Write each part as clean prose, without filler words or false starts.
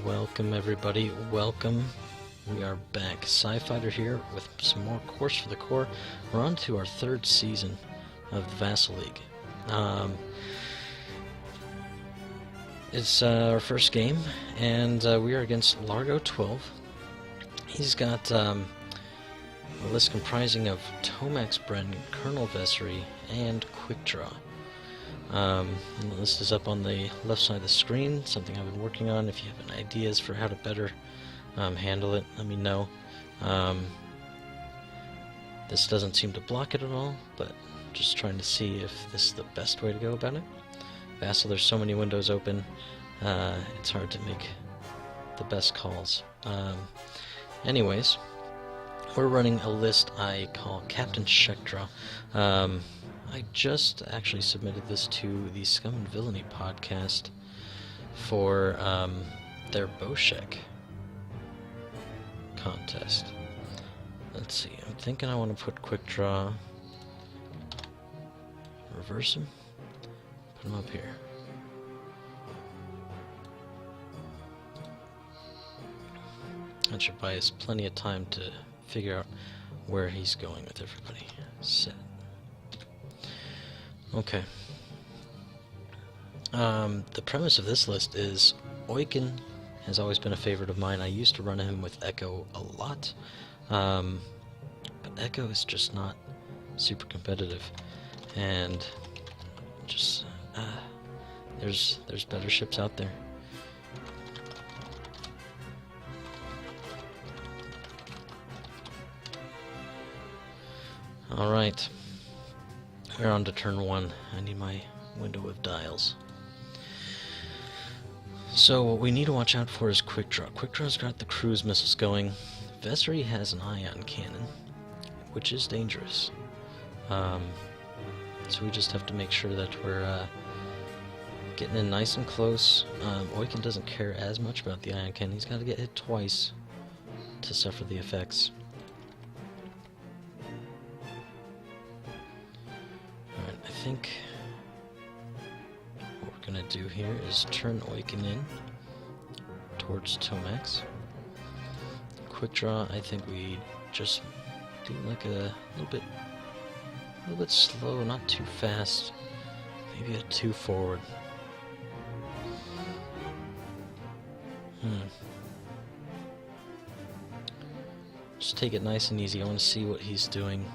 Welcome everybody, welcome. We are back. Sci-Fighter here with some more Course for the Core. We're on to our third season of the Vassal League. It's our first game, and we are against Largo12. He's got a list comprising of Tomax Bren, Colonel Vessery, and Quick Draw. The list is up on the left side of the screen, something I've been working on. If you have any ideas for how to better handle it, let me know. This doesn't seem to block it at all, but just trying to see if this is the best way to go about it. Vassal, there's so many windows open, it's hard to make the best calls. Anyways, we're running a list I call Captain Checkdraw. I just actually submitted this to the Scum and Villainy podcast for their Boshek contest. Let's see, I'm thinking I want to put Quick Draw, reverse him, put him up here. That should buy us plenty of time to figure out where he's going with everybody. Set. Okay. The premise of this list is Oiken has always been a favorite of mine. I used to run him with Echo a lot, but Echo is just not super competitive, and just there's better ships out there. All right. We're on to turn 1. I need my window of dials. So what we need to watch out for is Quick Draw. Quick Draw's got the cruise missiles going. Vessery has an ion cannon, which is dangerous. So we just have to make sure that we're getting in nice and close. Oiken doesn't care as much about the ion cannon. He's got to get hit twice to suffer the effects. I think what we're going to do here is turn Oiken in towards Tomax. Quick Draw, I think we just do like a little bit slow, not too fast, maybe a 2 forward. Just take it nice and easy. I want to see what he's doing.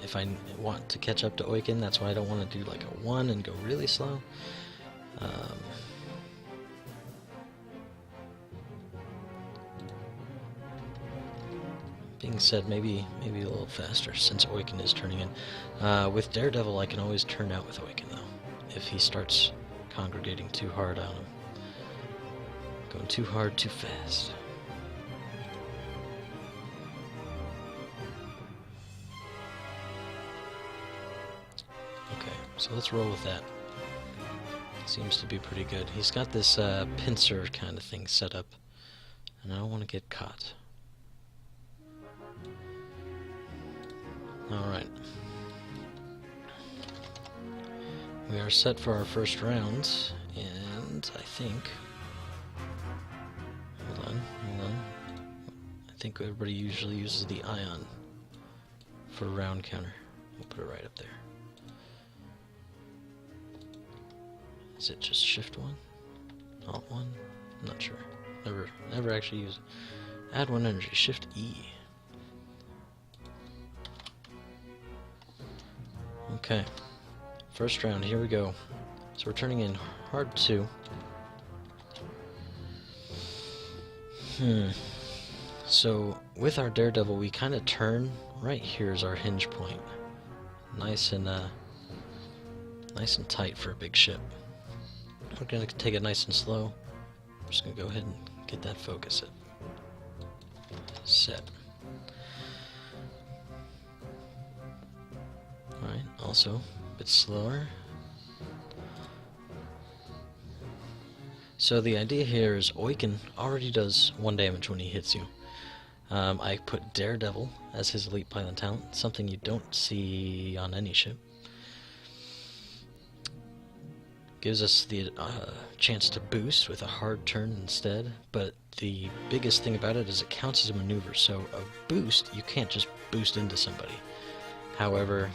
If I want to catch up to Oiken, that's why I don't want to do like a 1 and go really slow. Being said, maybe a little faster since Oiken is turning in. With Daredevil, I can always turn out with Oiken though, if he starts congregating too hard on him. Going too hard, too fast. So let's roll with that. Seems to be pretty good. He's got this pincer kind of thing set up, and I don't want to get caught. Alright. We are set for our first round, and I think... Hold on. I think everybody usually uses the ion for a round counter. We'll put it right up there. Is it just Shift 1? Alt 1? I'm not sure. Never actually use it. Add 1 energy. Shift E. Okay. First round, here we go. So we're turning in hard 2. So with our Daredevil, we kind of turn. Right here is our hinge point. Nice and tight for a big ship. We're going to take it nice and slow. I'm just going to go ahead and get that focus set. Alright, also a bit slower. So the idea here is Oiken already does 1 damage when he hits you. I put Daredevil as his elite pilot talent, something you don't see on any ship. gives us the chance to boost with a hard turn instead, but the biggest thing about it is it counts as a maneuver, so a boost, you can't just boost into somebody. However,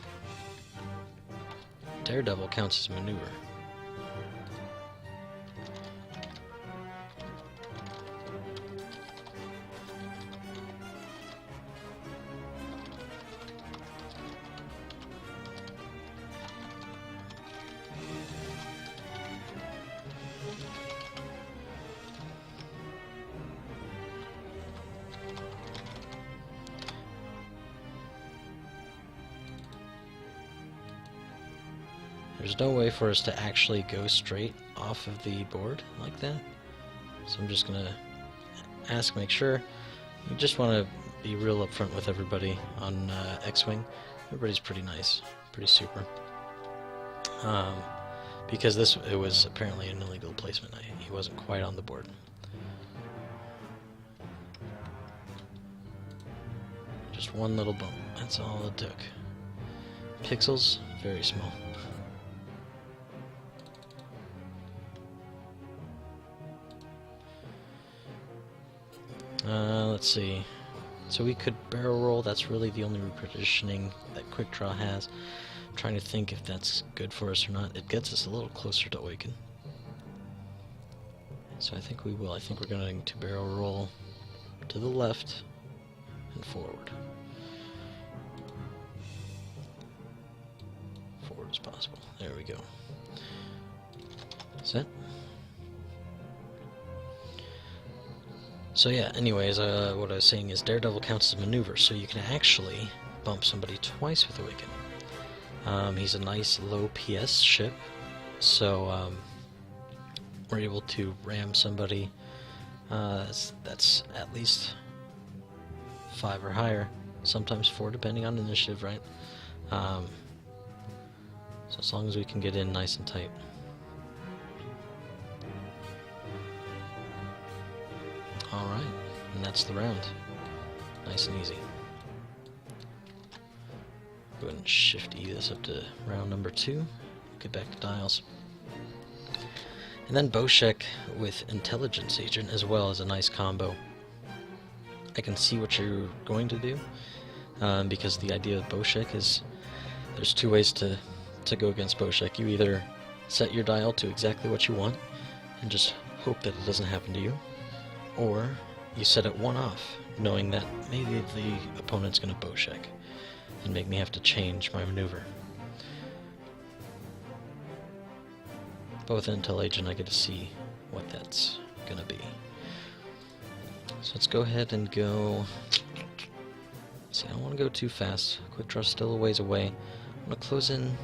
Daredevil counts as a maneuver. There's no way for us to actually go straight off of the board like that. So I'm just gonna make sure. You just want to be real upfront with everybody on X-Wing. Everybody's pretty nice, pretty super. Because it was apparently an illegal placement. He wasn't quite on the board. Just one little bump. That's all it took. Pixels, very small. Let's see. So we could barrel roll. That's really the only repositioning that Quick Draw has. I'm trying to think if that's good for us or not. It gets us a little closer to Awaken. So I think we will. I think we're going to barrel roll to the left and forward. Forward as possible. There we go. Set. So yeah, anyways, what I was saying is Daredevil counts as a maneuver, so you can actually bump somebody twice with Awaken. He's a nice low PS ship, so we're able to ram somebody that's at least 5 or higher, sometimes 4 depending on initiative, right? So as long as we can get in nice and tight. Alright, and that's the round. Nice and easy. Go ahead and Shift E this up to round number 2. Get back to dials. And then Boshek with Intelligence Agent as well as a nice combo. I can see what you're going to do, because the idea of Boshek is there's 2 ways to go against Boshek. You either set your dial to exactly what you want and just hope that it doesn't happen to you, or you set it 1 off, knowing that maybe the opponent's going to Boshek and make me have to change my maneuver. But with Intel Agent, I get to see what that's going to be. So let's go ahead and go. See, I don't want to go too fast. Quick Draw's still a ways away. I'm going to close in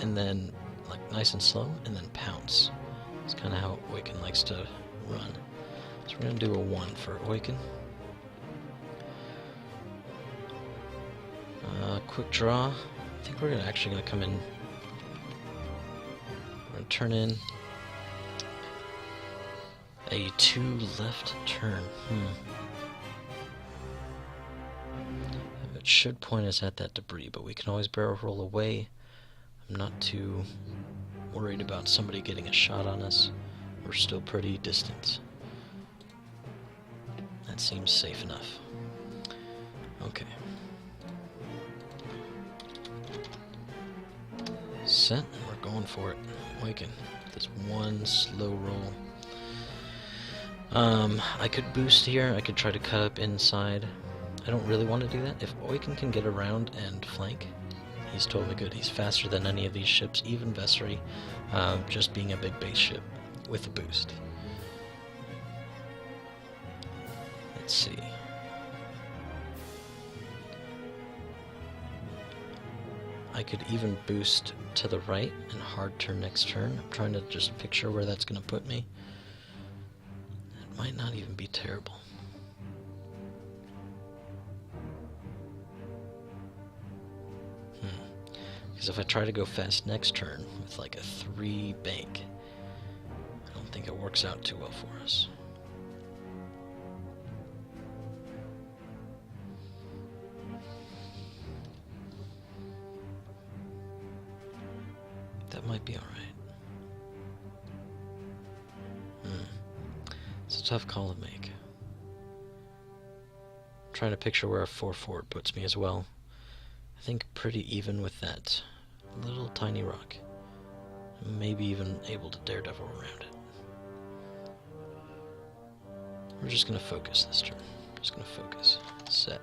and then, like, nice and slow, and then pounce. It's kind of how Awaken likes to run. So we're going to do a 1 for Awaken. Quick Draw. I think we're actually going to come in. We're going to turn in a 2 left turn. It should point us at that debris, but we can always barrel roll away. I'm not too worried about somebody getting a shot on us. We're still pretty distant. That seems safe enough. Okay. Set, and we're going for it. Awaken. This 1 slow roll. I could boost here. I could try to cut up inside. I don't really want to do that. If Awaken can get around and flank, he's totally good. He's faster than any of these ships, even Vessery, just being a big base ship with a boost. Let's see. I could even boost to the right and hard turn next turn. I'm trying to just picture where that's going to put me. It might not even be terrible. Because if I try to go fast next turn with like a 3 bank, I don't think it works out too well for us. That might be alright. tough call to make. I'm trying to picture where a 4 forward puts me as well. I think pretty even with that little tiny rock. Maybe even able to daredevil around it. We're just going to focus this turn. Just going to focus. Set.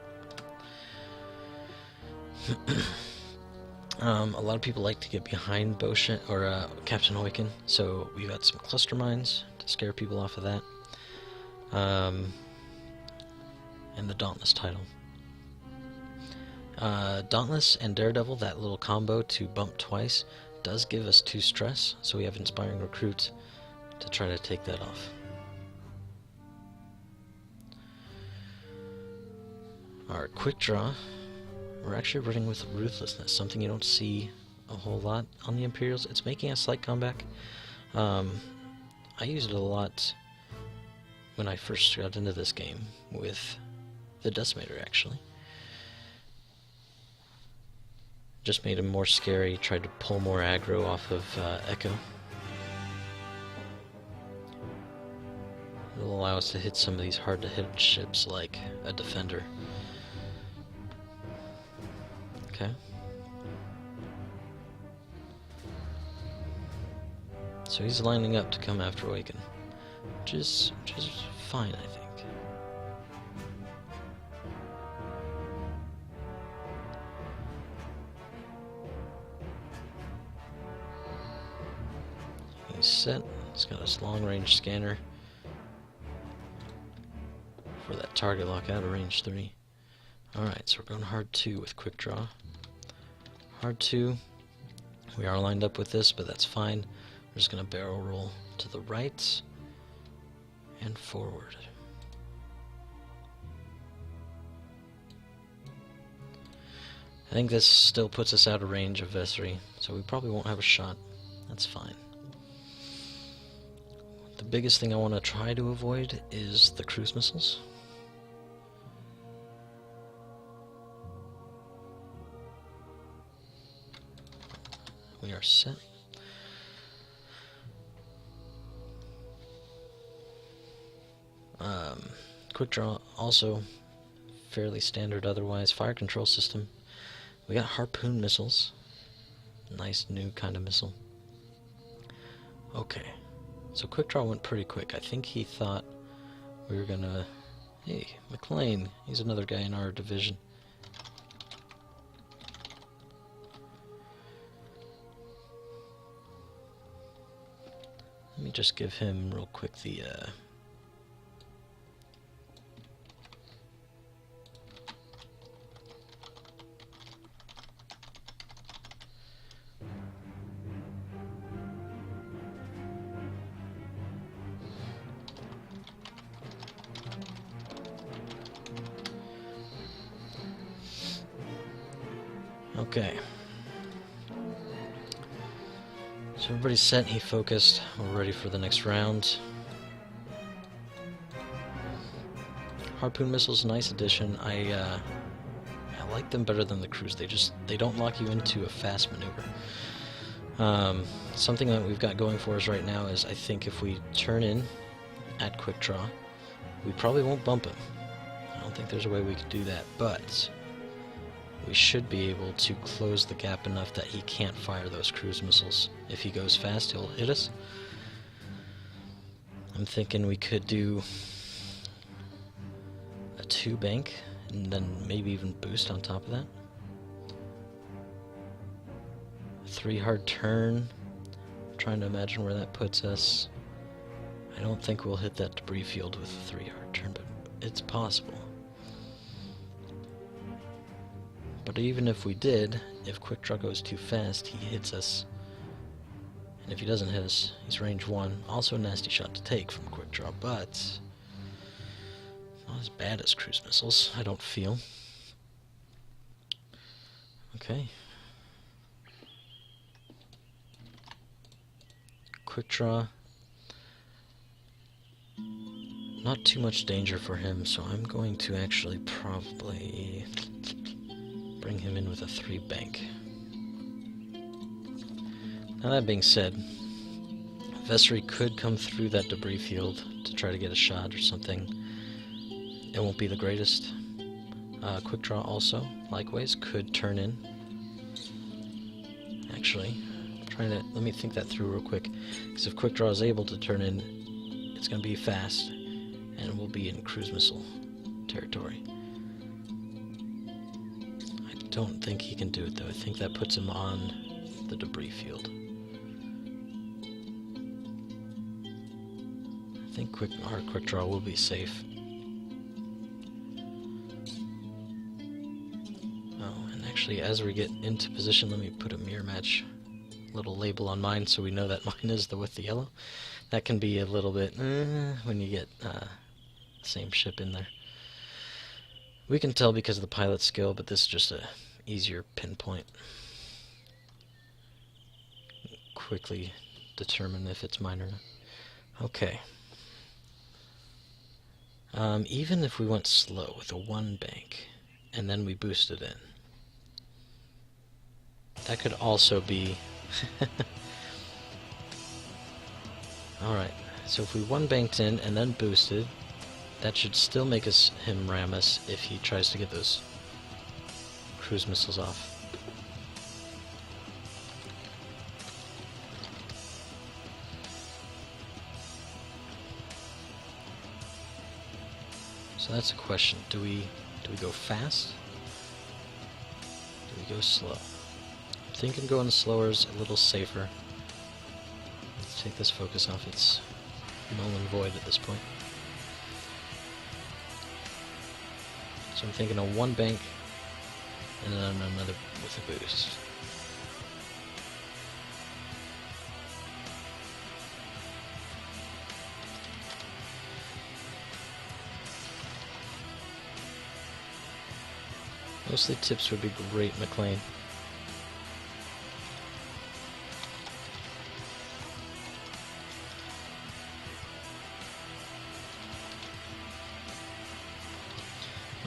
A lot of people like to get behind Boshin or Captain Huyken, so we got some cluster mines to scare people off of that. And the Dauntless title. Dauntless and Daredevil, that little combo to bump twice, does give us 2 stress, so we have Inspiring Recruit to try to take that off. Our quick draw, we're actually running with Ruthlessness, something you don't see a whole lot on the Imperials. It's making a slight comeback. I used it a lot when I first got into this game with the Decimator, actually. Just made him more scary, tried to pull more aggro off of Echo. It'll allow us to hit some of these hard-to-hit ships like a Defender. Okay. So he's lining up to come after Awaken, which is fine, I think. He's set. He's got his long-range scanner for that target lockout of range 3. Alright, so we're going hard 2 with quick draw. Hard 2. We are lined up with this, but that's fine. We're just going to barrel roll to the right and forward. I think this still puts us out of range of Vesri, so we probably won't have a shot. That's fine. The biggest thing I want to try to avoid is the cruise missiles. We are set. Quick draw, also fairly standard otherwise. Fire control system. We got harpoon missiles. Nice new kind of missile. Okay. So quick draw went pretty quick. I think he thought we were gonna... Hey, McLean. He's another guy in our division. Let me just give him real quick the Okay. So everybody's set, he focused, we're ready for the next round. Harpoon missiles, nice addition. I like them better than the cruise. They don't lock you into a fast maneuver. Something that we've got going for us right now is I think if we turn in at quick draw, we probably won't bump him. I don't think there's a way we could do that, but we should be able to close the gap enough that he can't fire those cruise missiles. If he goes fast, he'll hit us. I'm thinking we could do a 2 bank, and then maybe even boost on top of that. A 3 hard turn. I'm trying to imagine where that puts us. I don't think we'll hit that debris field with a 3 hard turn, but it's possible. But even if we did, if quick draw goes too fast, he hits us. And if he doesn't hit us, he's range 1. Also a nasty shot to take from quick draw, but not as bad as cruise missiles, I don't feel. Okay. Quick draw. Not too much danger for him, so I'm going to actually probably bring him in with a 3 bank. Now that being said, Vessery could come through that debris field to try to get a shot or something. It won't be the greatest. Quick Draw also, likewise, could turn in. Actually, let me think that through real quick. Because if Quick Draw is able to turn in, it's going to be fast, and we'll be in cruise missile territory. I don't think he can do it though. I think that puts him on the debris field. I think our Quick Draw will be safe. Oh, and actually, as we get into position, let me put a mirror match little label on mine so we know that mine is with the yellow. That can be a little bit when you get the same ship in there. We can tell because of the pilot skill, but this is just a easier pinpoint. Quickly determine if it's mine or not. Okay. Even if we went slow with a 1 bank, and then we boosted in, that could also be... Alright, so if we 1 banked in and then boosted, that should still make him ram us if he tries to get those cruise missiles off. So that's a question. Do we go fast? Do we go slow? I'm thinking going slower is a little safer. Let's take this focus off. It's null and void at this point. So I'm thinking a 1 bank and then another with a boost. Mostly tips would be great, McLean.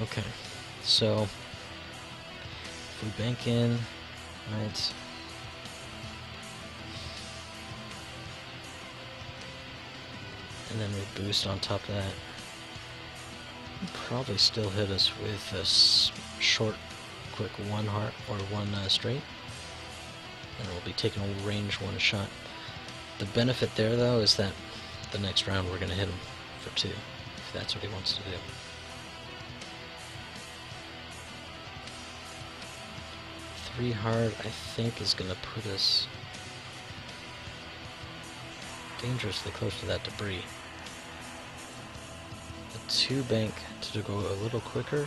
Okay, so if we bank in, right, and then we boost on top of that, he'll probably still hit us with a short, quick 1 heart or 1 straight, and we'll be taking a range 1 shot. The benefit there, though, is that the next round we're going to hit him for 2, if that's what he wants to do. Three hard, I think, is going to put us dangerously close to that debris. A 2 bank to go a little quicker.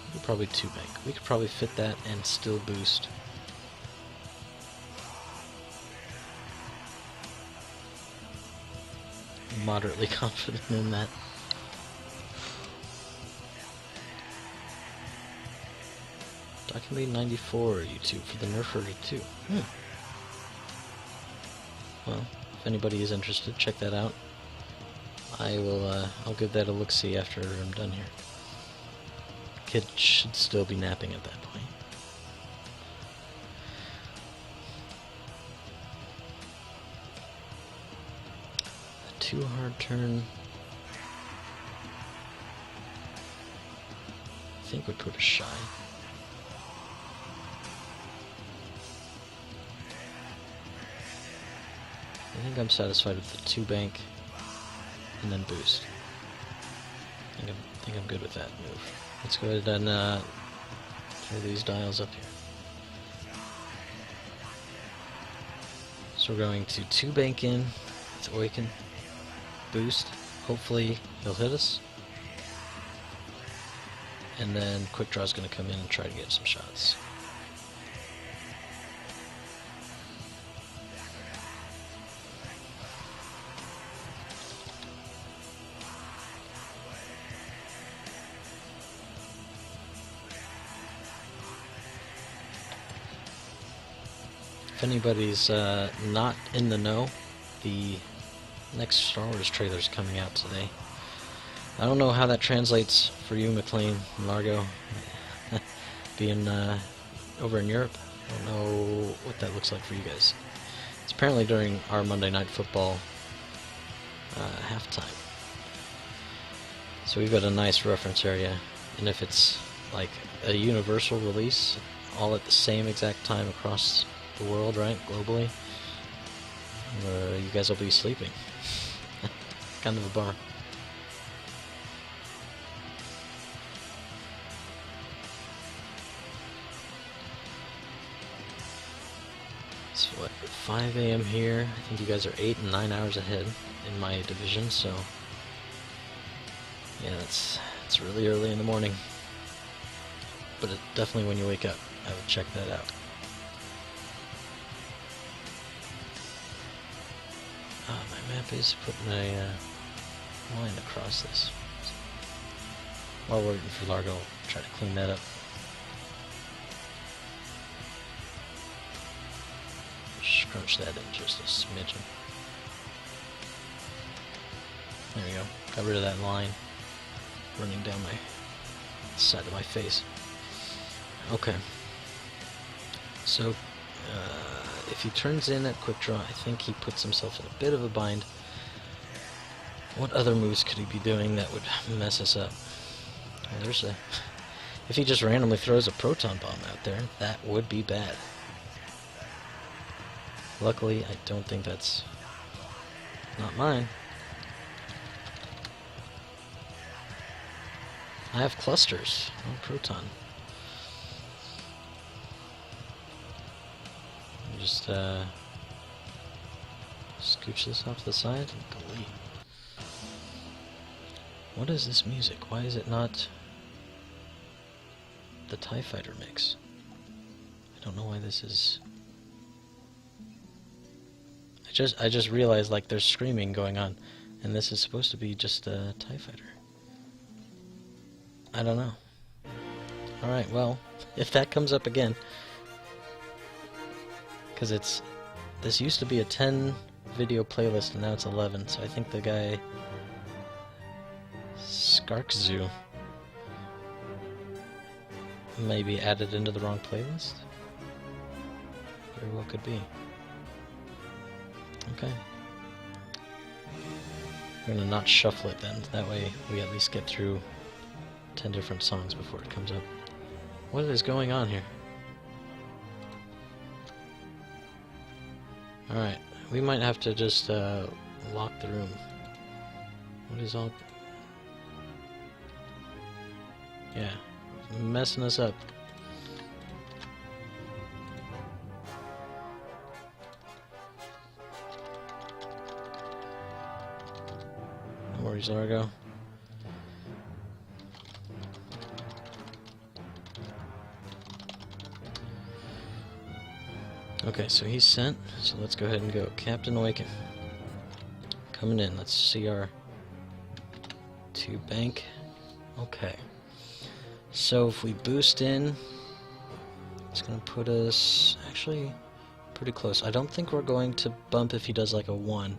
We could probably 2 bank. We could probably fit that and still boost. Moderately confident in that. Document 94 YouTube for the Nerfer 2. Well, if anybody is interested, check that out. I'll give that a look-see after I'm done here. Kid should still be napping at that point. A 2 hard turn. I think would put us shy. I think I'm satisfied with the 2 bank and then boost. I think I'm good with that move. Let's go ahead and turn these dials up here. So we're going to 2 bank in with Oiken, boost. Hopefully he'll hit us. And then Quick Draw is going to come in and try to get some shots. If anybody's not in the know, the next Star Wars trailer is coming out today. I don't know how that translates for you, McLean and Largo, being over in Europe. I don't know what that looks like for you guys. It's apparently during our Monday Night Football halftime. So we've got a nice reference area, and if it's like a universal release, all at the same exact time across the world, right, globally, you guys will be sleeping. Kind of a bummer. It's what, 5 a.m. here. I think you guys are 8 and 9 hours ahead in my division, so yeah, it's really early in the morning. But definitely when you wake up, I would check that out. My map is putting a line across this. While we're waiting for Largo, I'll try to clean that up. Scrunch that in just a smidgen. There we go. Got rid of that line running down my side of my face. Okay. So, if he turns in at quick draw, I think he puts himself in a bit of a bind. What other moves could he be doing that would mess us up? There's a... If he just randomly throws a proton bomb out there, that would be bad. Luckily, I don't think that's... not mine. I have clusters, no proton. Just scooch this off to the side and delete. What is this music? Why is it not the TIE Fighter mix? I don't know why this is... I just realized, like, there's screaming going on, and this is supposed to be just a TIE Fighter. I don't know. Alright, well, if that comes up again, because this used to be a 10 video playlist and now it's 11, so I think the guy Skarkzoo maybe added into the wrong playlist. Very well could be. Okay. We're gonna not shuffle it then, that way we at least get through 10 different songs before it comes up. What is going on here? Alright, we might have to just lock the room. What is all... Yeah, messing us up. No worries, Largo. Okay, so he's sent, so let's go ahead and go. Captain Awaken. Coming in, let's see our 2 bank. Okay. So if we boost in, it's going to put us actually pretty close. I don't think we're going to bump if he does like a 1.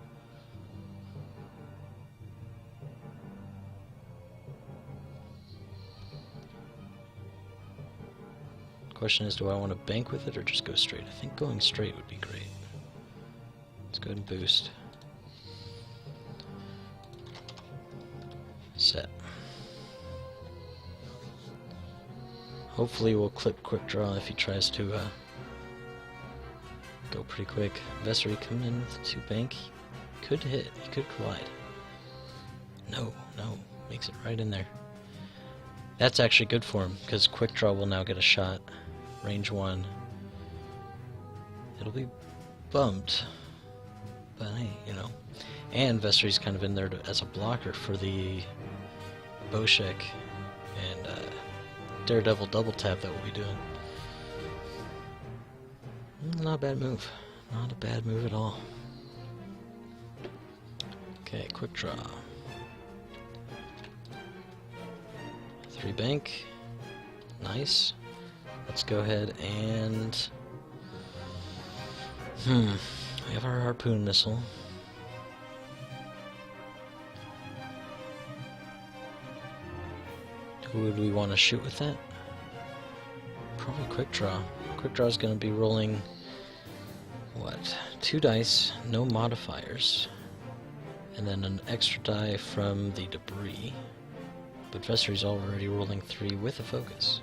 Question is, do I want to bank with it or just go straight? I think going straight would be great. Let's go ahead and boost. Set. Hopefully we'll clip quick draw if he tries to go pretty quick. Vessery coming in with 2 bank. He could hit, he could collide. No, makes it right in there. That's actually good for him, because quick draw will now get a shot. Range 1. It'll be bumped, but hey, you know. And Vessery's kind of in there as a blocker for the Boshek and Daredevil double tap that we'll be doing. Not a bad move. Not a bad move at all. Okay, quick draw. 3 bank. Nice. Let's go ahead and... we have our harpoon missile. Who would we want to shoot with that? Probably quick draw. Quick Draw is going to be rolling, what, 2 dice, no modifiers, and then an extra die from the debris. But Vessery's already rolling 3 with a focus.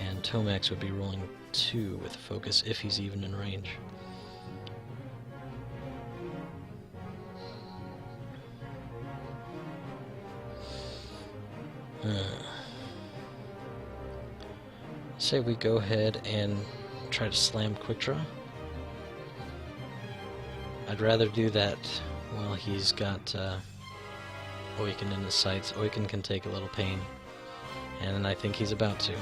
And Tomax would be rolling 2 with a focus if he's even in range. Say we go ahead and try to slam Quick Draw. I'd rather do that while he's got Oiken in his sights. Oiken can take a little pain, and I think he's about to.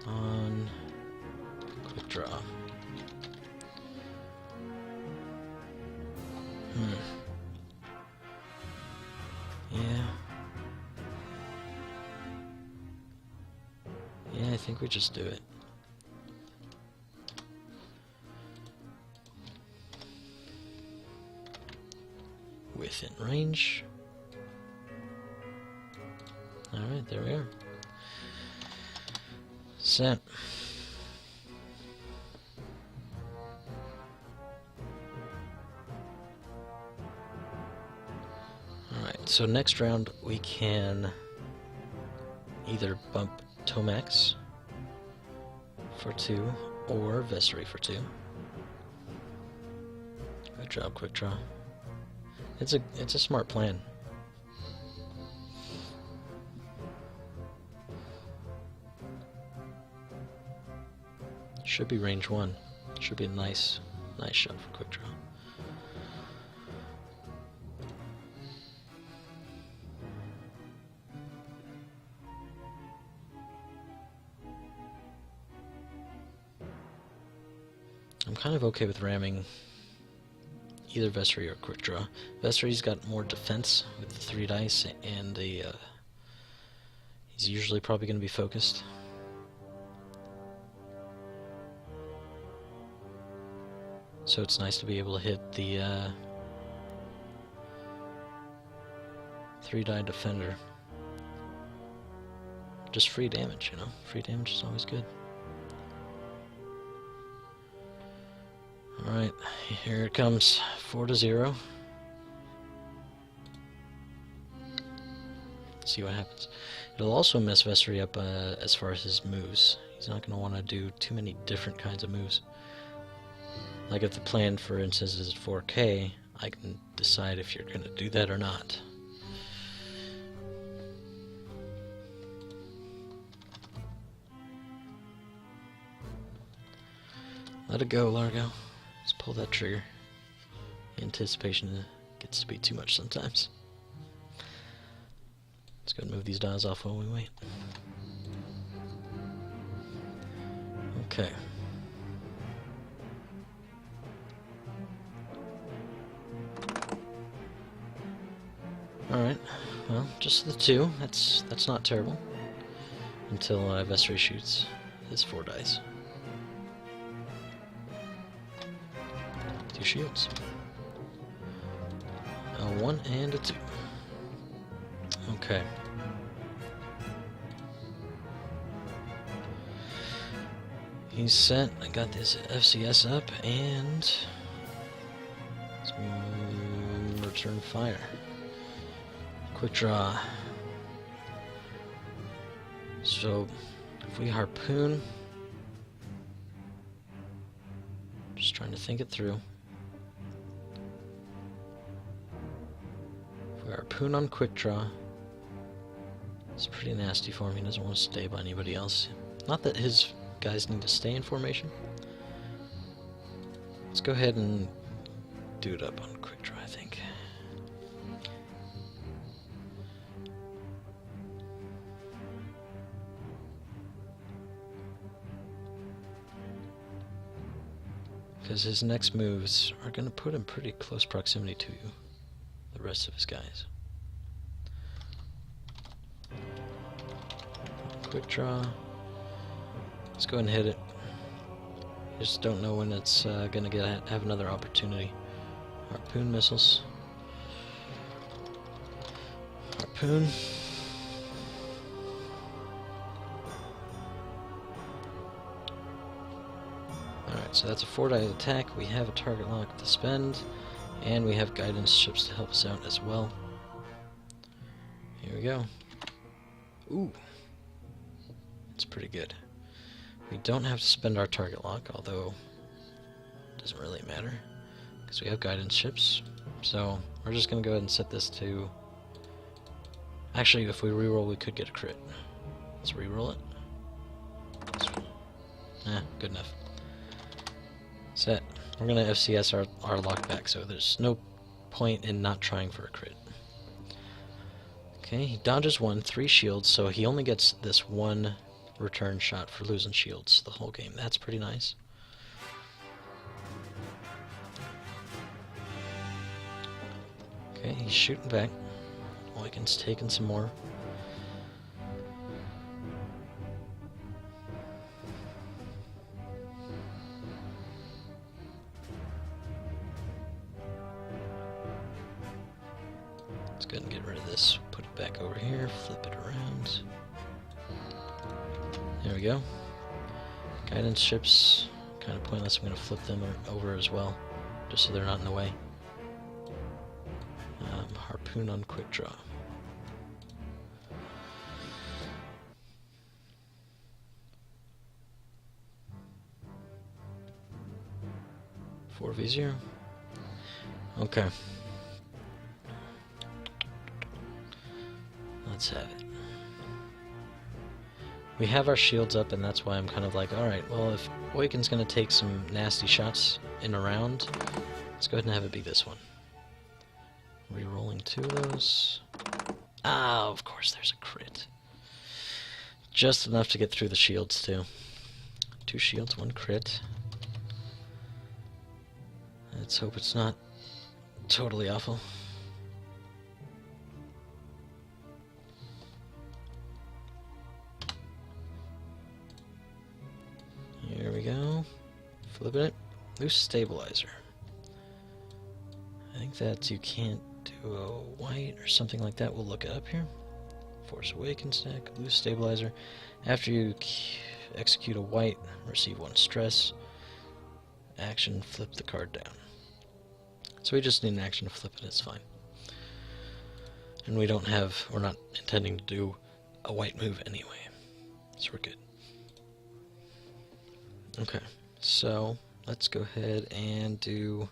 On Quick Draw. Yeah, I think we just do it. Within range. Alright, there we are. Set. Alright, so next round we can either bump Tomax for 2 or Vessery for 2. Good job, Quick Draw. It's a smart plan. Should be range 1. Should be a nice shot for Quick Draw. I'm kind of okay with ramming either Vessery or Quick Draw. Vessery's got more defense with the 3 dice, and he's usually probably going to be focused. So it's nice to be able to hit the 3-die defender. Just free damage, you know? Free damage is always good. Alright, here it comes. 4-0. See what happens. It'll also mess Vessery up as far as his moves. He's not going to want to do too many different kinds of moves. Like if the plan, for instance, is 4K, I can decide if you're going to do that or not. Let it go, Largo. Just pull that trigger. Anticipation gets to be too much sometimes. Let's go and move these dials off while we wait. Okay. Alright, well, just the 2. That's not terrible. Until Vessery shoots his 4 dice. 2 shields. A 1 and a 2. Okay. He's set. I got this FCS up, and let's return fire. Quick Draw. So if we harpoon, just trying to think it through. If we harpoon on Quick Draw, it's pretty nasty for him. He doesn't want to stay by anybody else. Not that his guys need to stay in formation. Let's go ahead and do it up on Quick Draw, I think. Because his next moves are going to put him pretty close proximity to the rest of his guys. Quick Draw. Let's go ahead and hit it. Just don't know when it's going to have another opportunity. Harpoon missiles. harpoon. Alright, so that's a 4-die attack. We have a target lock to spend, and we have guidance ships to help us out as well. Here we go. Ooh. It's pretty good. We don't have to spend our target lock, although it doesn't really matter, because we have guidance ships. So we're just going to go ahead and set this to... Actually, if we reroll, we could get a crit. Let's reroll it. Good enough. Set. We're going to FCS our lock back, so there's no point in not trying for a crit. Okay, he dodges 1, 3 shields, so he only gets this 1 return shot for losing shields the whole game. That's pretty nice. Okay, he's shooting back. Wykin's taking some more. Let's go ahead and get rid of this. Put it back over here, flip it around. There we go. Guidance ships, kind of pointless. I'm going to flip them over as well, just so they're not in the way. Harpoon on quick draw. Four V0. Okay. Let's have it. We have our shields up, and that's why I'm kind of like, alright, well, if Wykin's going to take some nasty shots in a round, let's go ahead and have it be this one. Rerolling 2 of those. Ah, of course there's a crit. Just enough to get through the shields, too. 2 shields, 1 crit. Let's hope it's not totally awful. Here we go. Flipping it. Loose stabilizer. I think that's you can't do a white or something like that. We'll look it up here. Force Awaken stack. Loose stabilizer. After you execute a white, receive 1 stress. Action, flip the card down. So we just need an action to flip it, it's fine. And we're not intending to do a white move anyway. So we're good. Okay, so let's go ahead and do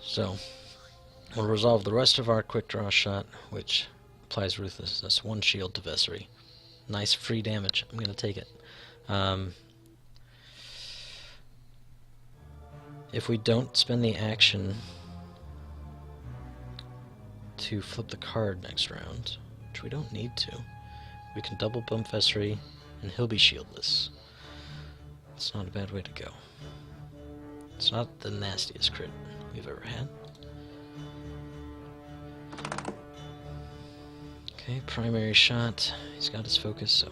so we'll resolve the rest of our quick draw shot, which applies ruthlessness. 1 shield to Vessery. Nice free damage. I'm gonna take it. If we don't spend the action to flip the card next round, which we don't need to, we can double bump Vessery and he'll be shieldless. It's not a bad way to go. It's not the nastiest crit we've ever had. Okay, primary shot. He's got his focus, so...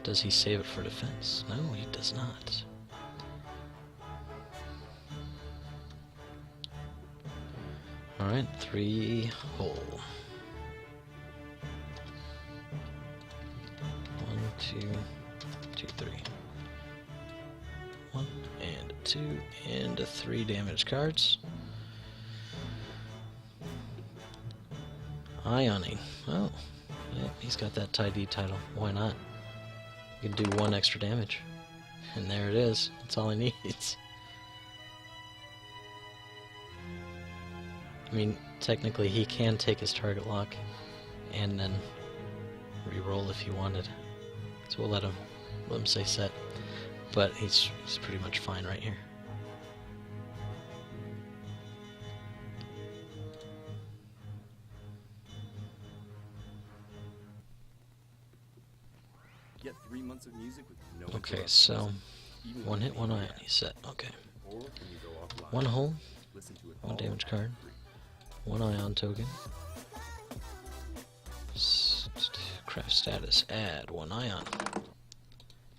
Does he save it for defense? No, he does not. Alright, 3 hole. 1, 2, 2, 3. 1 and 2 and 3 damage cards. Ioning. Well, yeah, he's got that TID title. Why not? You can do 1 extra damage. And there it is. That's all he needs. I mean, technically he can take his target lock and then re-roll if he wanted. So we'll let him say set. But he's pretty much fine right here. Get 3 months of music with no okay, so 1 hit, 1 ion, he's set. Okay. 1 hole. Listen to it One all damage card. free. One ion token. Craft status. Add one ion.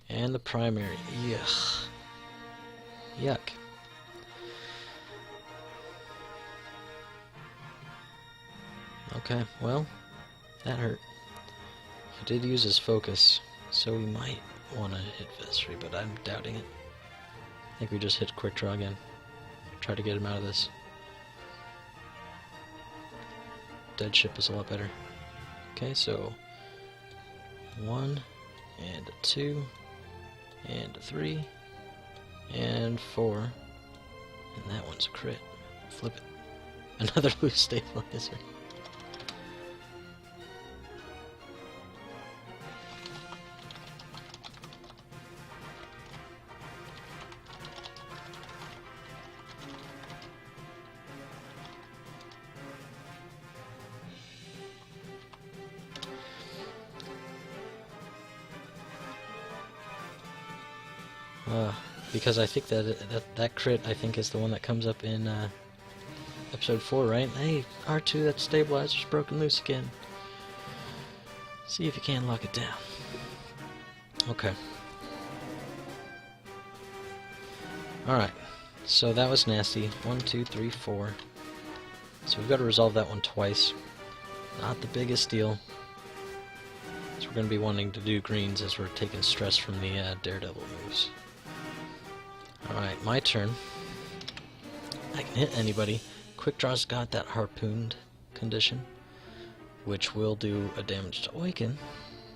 And the primary. Yuck. Yuck. Okay, well, that hurt. He did use his focus, so we might want to hit Vesri, but I'm doubting it. I think we just hit quick draw again. Try to get him out of this. Dead ship is a lot better. Okay, so 1 and a 2 and a 3 and 4, and that one's a crit. Flip it. Another loose stabilizer. Because I think that crit, I think, is the one that comes up in episode 4, right? Hey, R2, that stabilizer's broken loose again. See if you can lock it down. Okay. Alright, so that was nasty. 1, 2, 3, 4. So we've got to resolve that one twice. Not the biggest deal. So we're going to be wanting to do greens as we're taking stress from the Daredevil moves. Alright, my turn. I can hit anybody. Quick Draw's got that harpooned condition, which will do a damage to Oiken,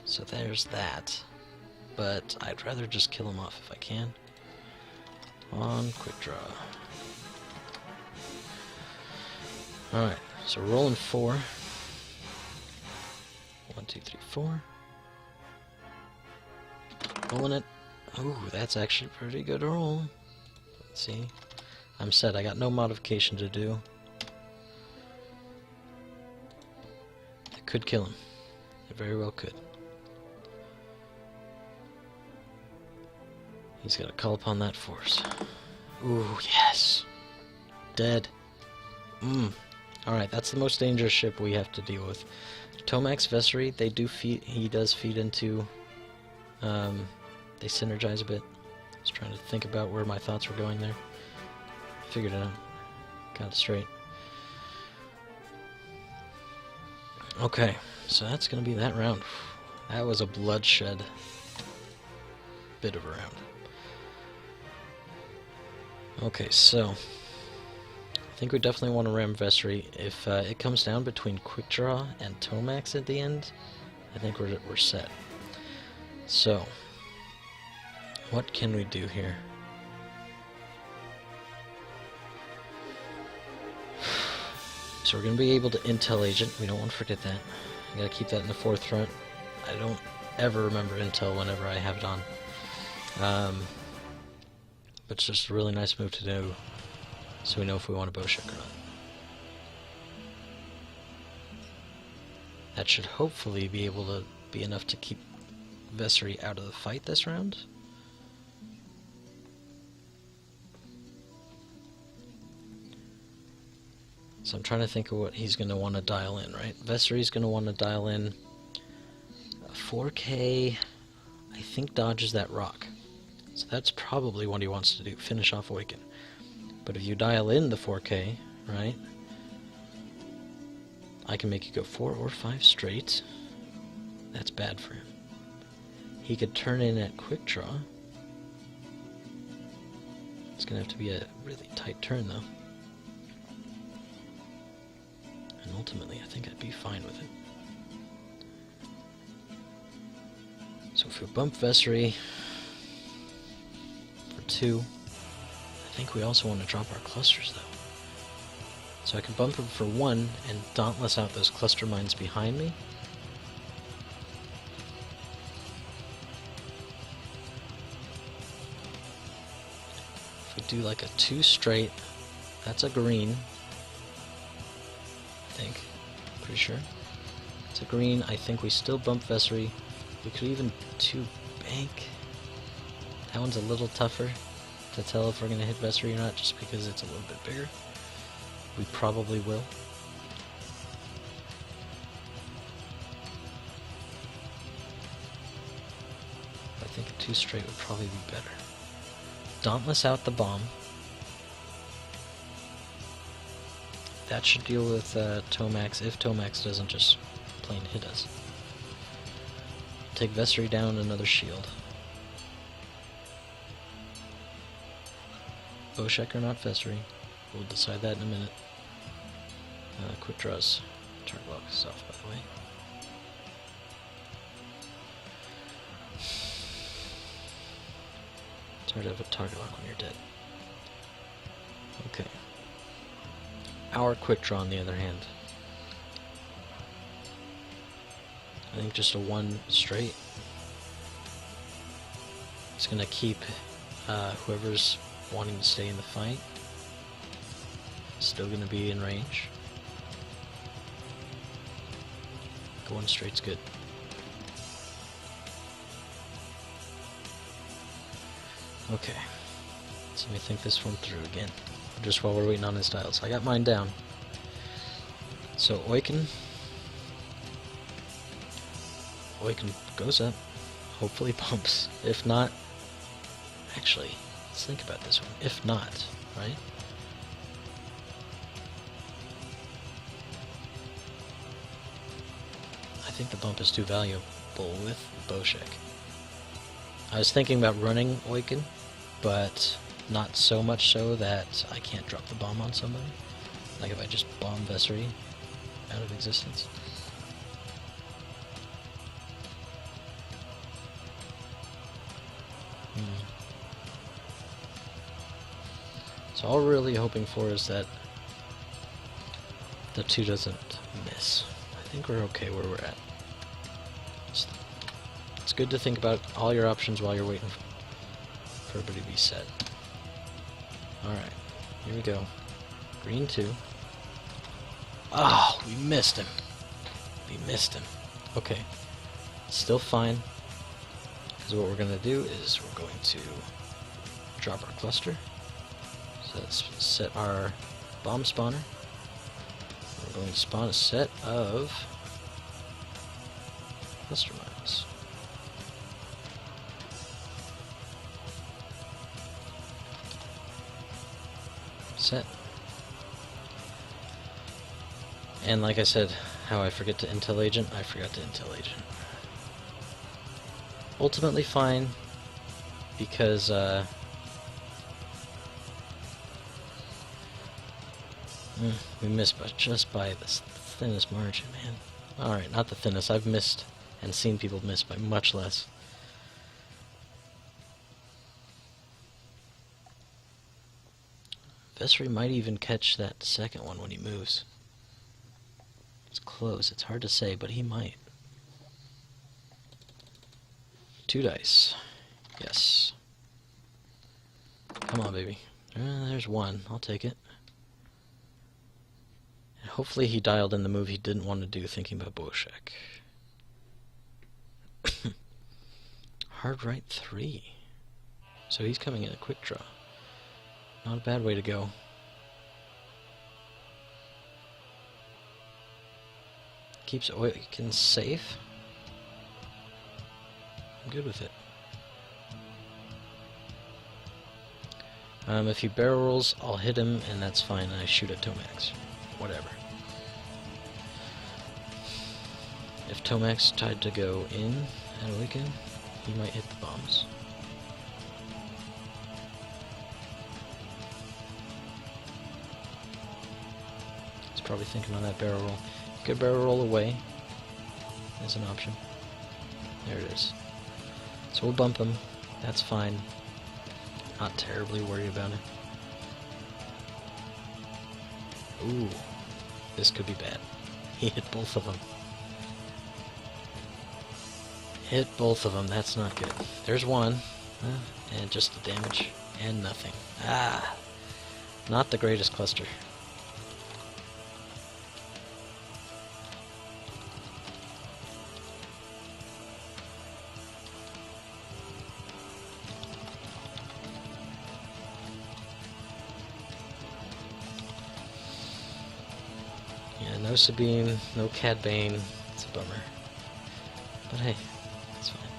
so there's that. But I'd rather just kill him off if I can. On Quick Draw. Alright, so rolling 4. 1, 2, 3, 4. Rolling it. Ooh, that's actually a pretty good roll. Let's see. I'm set. I got no modification to do. I could kill him. I very well could. He's got to call upon that force. Ooh, yes! Dead. Alright, that's the most dangerous ship we have to deal with. Tomax, Vesri, they do feed. He does feed into. They synergize a bit. I was trying to think about where my thoughts were going there. Figured it out. Got it straight. Okay, so that's gonna be that round. That was a bloodshed bit of a round. Okay, so I think we definitely want to ram Vesri. If it comes down between Quick Draw and Tomax at the end, I think we're set. So, what can we do here? So we're going to be able to Intel Agent. We don't want to forget that. I got to keep that in the forefront. I don't ever remember Intel whenever I have it on. But it's just a really nice move to do, so we know if we want to Bowshock or not. That should hopefully be able to be enough to keep Vesri out of the fight this round. So I'm trying to think of what he's going to want to dial in, right? Vesri's going to want to dial in a 4K, I think dodges that rock. So that's probably what he wants to do, finish off Oiken. But if you dial in the 4K, right, I can make you go 4 or 5 straight. That's bad for him. He could turn in at Quick Draw. It's going to have to be a really tight turn, though. And ultimately, I think I'd be fine with it. So if we bump Vesri for 2, I think we also want to drop our clusters, though. So I can bump him for 1 and Dauntless out those cluster mines behind me. If we do like a 2 straight, that's a green. I think. Pretty sure. It's a green. I think we still bump Vesri. We could even 2 bank. That one's a little tougher to tell if we're going to hit Vesri or not, just because it's a little bit bigger. We probably will. I think a 2 straight would probably be better. Dauntless out the bomb. That should deal with Tomax if Tomax doesn't just plain hit us. Take Vessery down, another shield. Bowsheck or not Vessery. We'll decide that in a minute. Quick draws. Target lock is off, by the way. It's hard to have a target lock when you're dead. Okay. Our quick draw, on the other hand. I think just a 1 straight. It's gonna keep whoever's wanting to stay in the fight still gonna be in range. Going straight's good. Okay. So let me think this one through again. Just while we're waiting on his dials. I got mine down. So Oiken goes up. Hopefully bumps. If not, actually, let's think about this one. If not, right? I think the bump is too valuable with Bowsheck. I was thinking about running Oiken, but not so much so that I can't drop the bomb on somebody. Like if I just bomb Vessery out of existence. So all we're really hoping for is that the 2 doesn't miss. I think we're okay where we're at. It's good to think about all your options while you're waiting for everybody to be set. Alright, here we go. Green 2. Oh, we missed him. We missed him. Okay. Still fine. Because what we're going to do is we're going to drop our cluster. So let's set our bomb spawner. We're going to spawn a set of cluster mines. Set. And like I said, how I forget to intel agent, I forgot to intel agent. Ultimately fine, because we missed just by the thinnest margin, man. Alright, not the thinnest. I've missed and seen people miss by much less. Vessery might even catch that second one when he moves. It's close. It's hard to say, but he might. 2 dice. Yes. Come on, baby. There's 1. I'll take it. And hopefully he dialed in the move he didn't want to do, thinking about Bowsheck. Hard right 3. So he's coming in a quick draw. Not a bad way to go. Keeps Oiken safe. I'm good with it. If he barrel rolls, I'll hit him, and that's fine. I shoot at Tomax. Whatever. If Tomax tried to go in at Oiken, he might hit the bombs. He's probably thinking on that barrel roll. Could barrel roll away as an option. There it is. So we'll bump him. That's fine. Not terribly worried about it. Ooh. This could be bad. He hit both of them. Hit both of them. That's not good. There's 1. And just the damage. And nothing. Ah. Not the greatest cluster. No Sabine, no Cad Bane. It's a bummer. But hey, it's fine.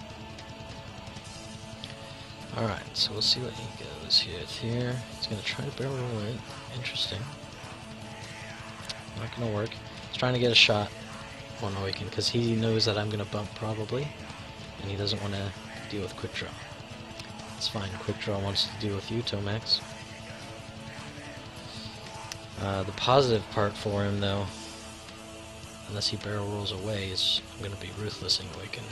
Alright, so we'll see what he goes here. He's gonna try to barrel roll it. Interesting. Not gonna work. He's trying to get a shot on Awaken because he knows that I'm gonna bump probably, and he doesn't want to deal with Quick Draw. It's fine. Quick Draw wants to deal with you, Tomax. The positive part for him, though, unless he barrel rolls away, is I'm gonna be ruthlessing Awaken.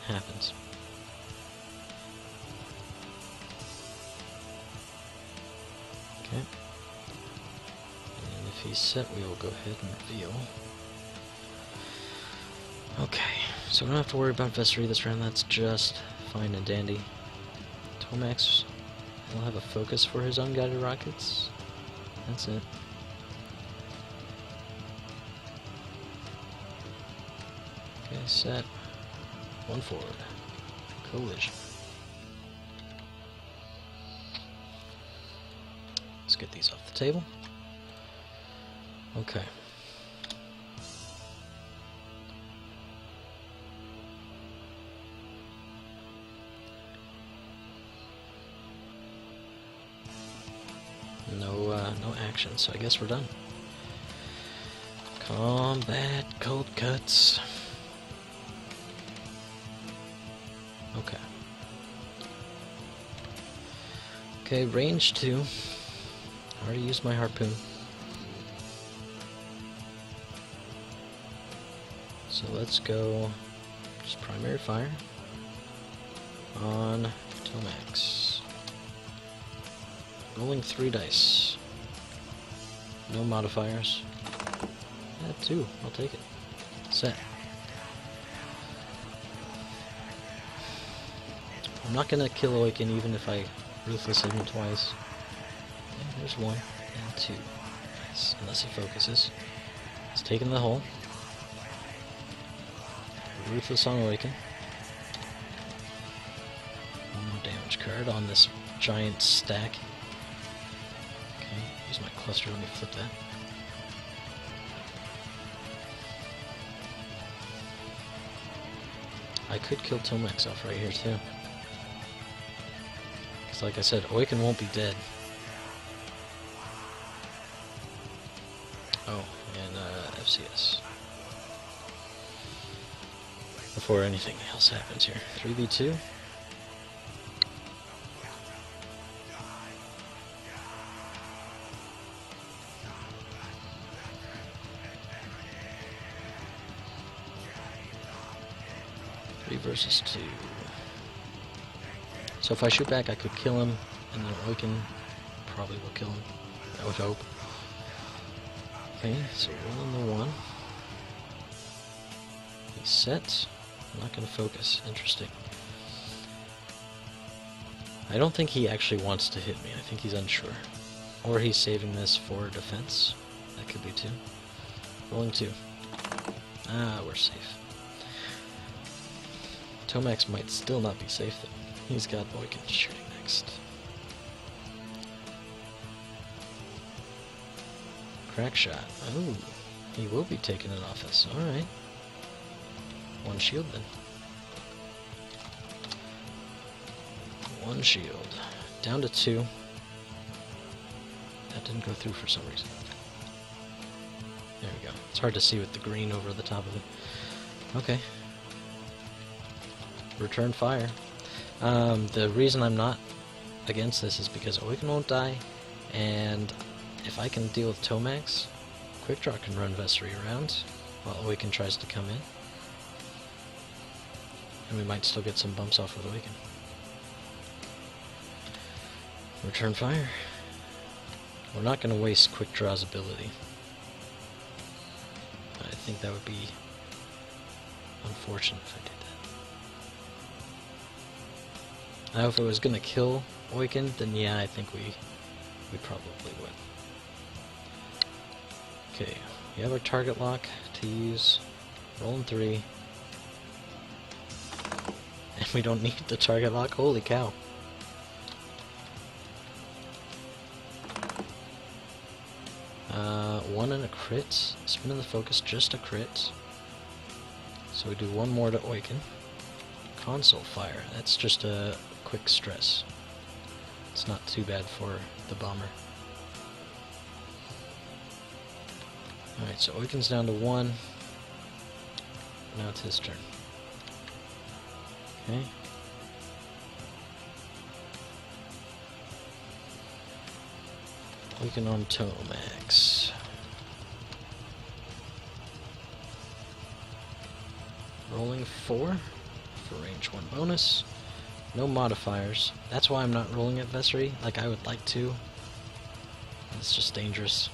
Happens. Okay. And if he's set, we will go ahead and reveal. Okay, so we don't have to worry about Vessery this round. That's just fine and dandy. Tomax will have a focus for his unguided rockets. That's it. Okay, set. One forward. Collision. Let's get these off the table. Okay. No action, so I guess we're done. Combat cold cuts. Okay. Okay, range 2. I already used my harpoon. So let's go just primary fire on Tomax. Rolling 3 dice. No modifiers. Yeah, 2. I'll take it. Set. I'm not gonna kill Awaken even if I ruthless him twice. Okay, there's 1 and 2. Nice. Unless he focuses. He's taking the hole. Ruthless on Awaken. 1 more damage card on this giant stack. Okay, use my cluster, let me flip that. I could kill Tomax off right here too. Because like I said, Awaken won't be dead. Oh, and FCS. Before anything else happens here. 3v2. Versus 2. So if I shoot back, I could kill him, and then Awaken probably will kill him. I would hope. Okay, so rolling the 1. He's set. I'm not going to focus. Interesting. I don't think he actually wants to hit me. I think he's unsure. Or he's saving this for defense. That could be 2. Rolling 2. Ah, we're safe. Tomax might still not be safe though. He's got Awaken shooting next. Crack shot. Oh, he will be taking it off us. Alright. 1 shield then. 1 shield. Down to 2. That didn't go through for some reason. There we go. It's hard to see with the green over the top of it. Okay. Return fire. The reason I'm not against this is because Awaken won't die, and if I can deal with Tomax, Quick Draw can run Vessery around while Awaken tries to come in. And we might still get some bumps off with Awaken. Return fire. We're not going to waste Quick Draw's ability. I think that would be unfortunate if I did that. Now if it was going to kill Awaken, then yeah, I think we probably would. Okay, we have our target lock to use. Rolling 3. And we don't need the target lock, holy cow. 1 and a crit. Spin of the focus, just a crit. So we do 1 more to Oiken. Console fire, that's just a quick stress. It's not too bad for the bomber. Alright, so Oiken's down to 1. Now it's his turn. Okay. Oiken on Tomax. Rolling 4 for range 1 bonus. No modifiers. That's why I'm not rolling at Vessery like I would like to. It's just dangerous.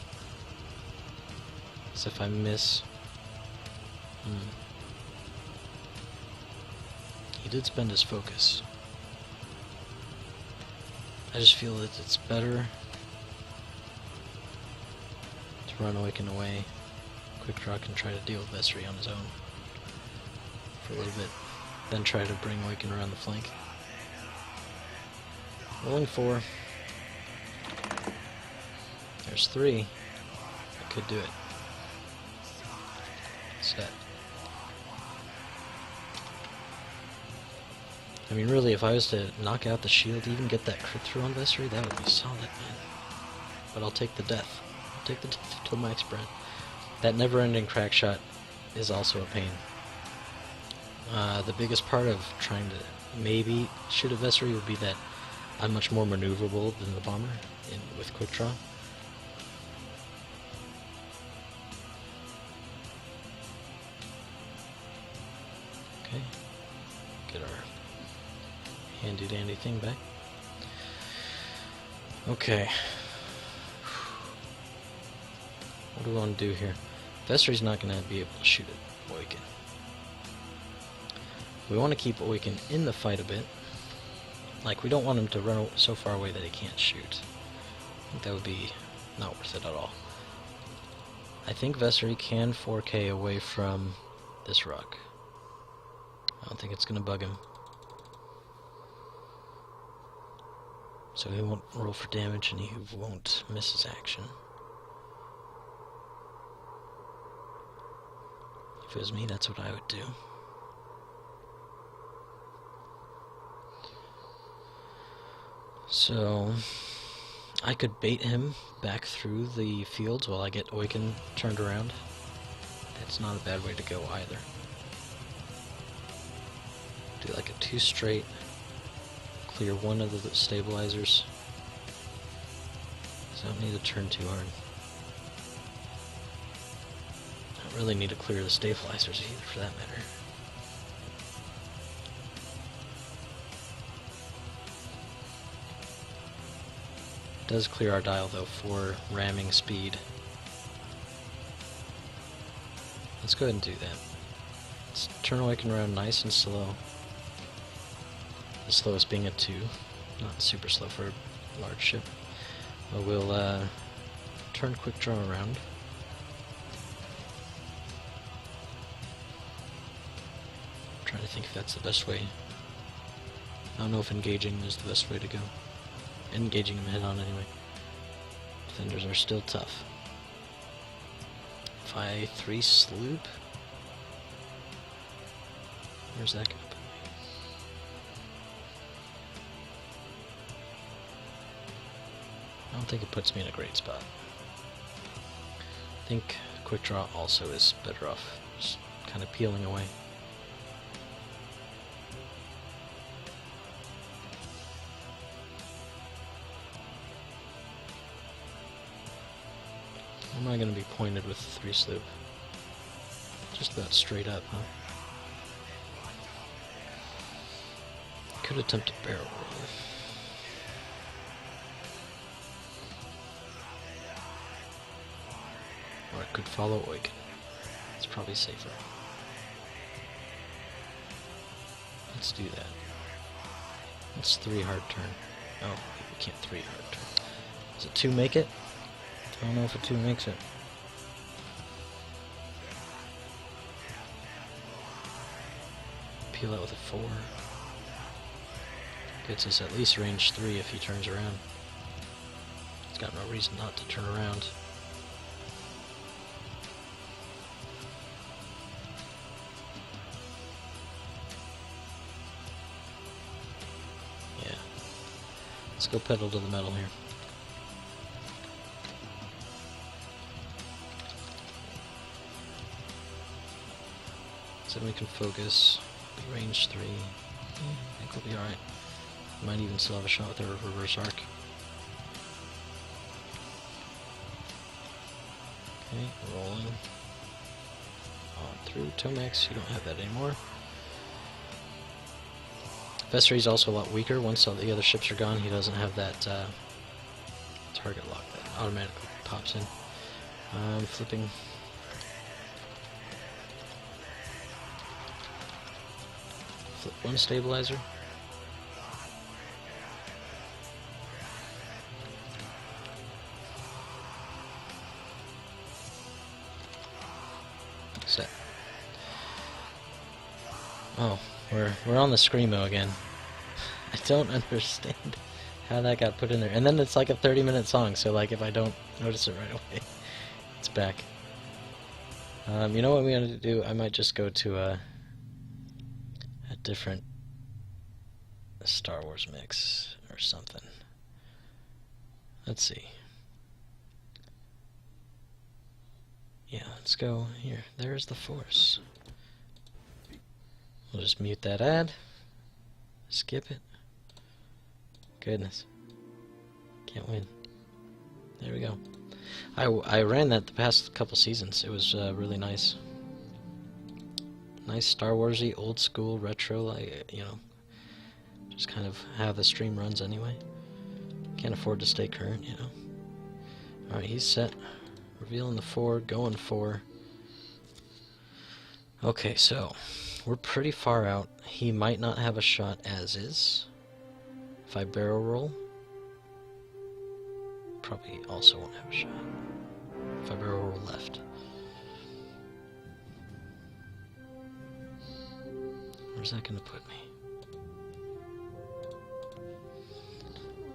As if I miss. He did spend his focus. I just feel that it's better to run Oiken away. Quick Draw can try to deal with Vessery on his own for a little bit, then try to bring Oiken around the flank. Rolling 4. There's 3. I could do it. Set. I mean, really, if I was to knock out the shield, even get that crit through on Vessery, that would be solid, man. But I'll take the death. I'll take the death to max spread. That never-ending crack shot is also a pain. The biggest part of trying to maybe shoot a Vessery would be that I'm much more maneuverable than the bomber with quick draw. Okay, get our handy dandy thing back. Okay, what do we want to do here? Vessery's not going to be able to shoot at Oiken. We want to keep Oiken in the fight a bit. Like, we don't want him to run so far away that he can't shoot. I think that would be not worth it at all. I think Vessery can 4K away from this rock. I don't think it's going to bug him. So he won't roll for damage and he won't miss his action. If it was me, that's what I would do. So I could bait him back through the fields while I get Oiken turned around. That's not a bad way to go either. Do like a 2 straight, clear 1 of the stabilizers. So I don't need to turn too hard. I don't really need to clear the stabilizers either, for that matter. It does clear our dial though for ramming speed. Let's go ahead and do that. Let's turn Oiken around nice and slow. The slowest being a 2. Not super slow for a large ship. But we'll turn quick draw around. I'm trying to think if that's the best way. I don't know if engaging is the best way to go. Engaging him head on anyway. Defenders are still tough. If I 3 sloop, where's that gonna put me? I don't think it puts me in a great spot. I think quick draw also is better off just kind of peeling away. Am I going to be pointed with 3 sloop? Just about straight up, huh? Could attempt a barrel roll. Or I could follow Oiken. It's probably safer. Let's do that. Let's 3 hard turn. Oh, we can't 3 hard turn. Does a 2 make it? I don't know if a 2 makes it. Peel out with a 4. Gets us at least range 3 if he turns around. He's got no reason not to turn around. Let's go pedal to the metal here. So then we can focus. Be range 3. I think we'll be alright. Might even still have a shot with our reverse arc. Okay, rolling. On through. Tomax, you don't have that anymore. Vessery's also a lot weaker. Once all the other ships are gone, he doesn't have that target lock that automatically pops in. Flipping. Flip one stabilizer. Set. Oh, we're on the Screamo again. I don't understand how that got put in there. And then it's like a 30-minute song, so like if I don't notice it right away, it's back. You know what I'm gonna do? I might just go to a different Star Wars mix or something. Let's see. Yeah, let's go here. There's the Force. We'll just mute that ad. Skip it. Goodness. Can't win. There we go. I ran that the past couple seasons. It was really nice. Nice Star Warsy, old school, retro, like, you know, just kind of how the stream runs anyway. Can't afford to stay current, you know. Alright, he's set. Revealing the 4, going 4. Okay, so we're pretty far out. He might not have a shot as is. If I barrel roll, probably also won't have a shot. If I barrel roll left. Where's that gonna put me?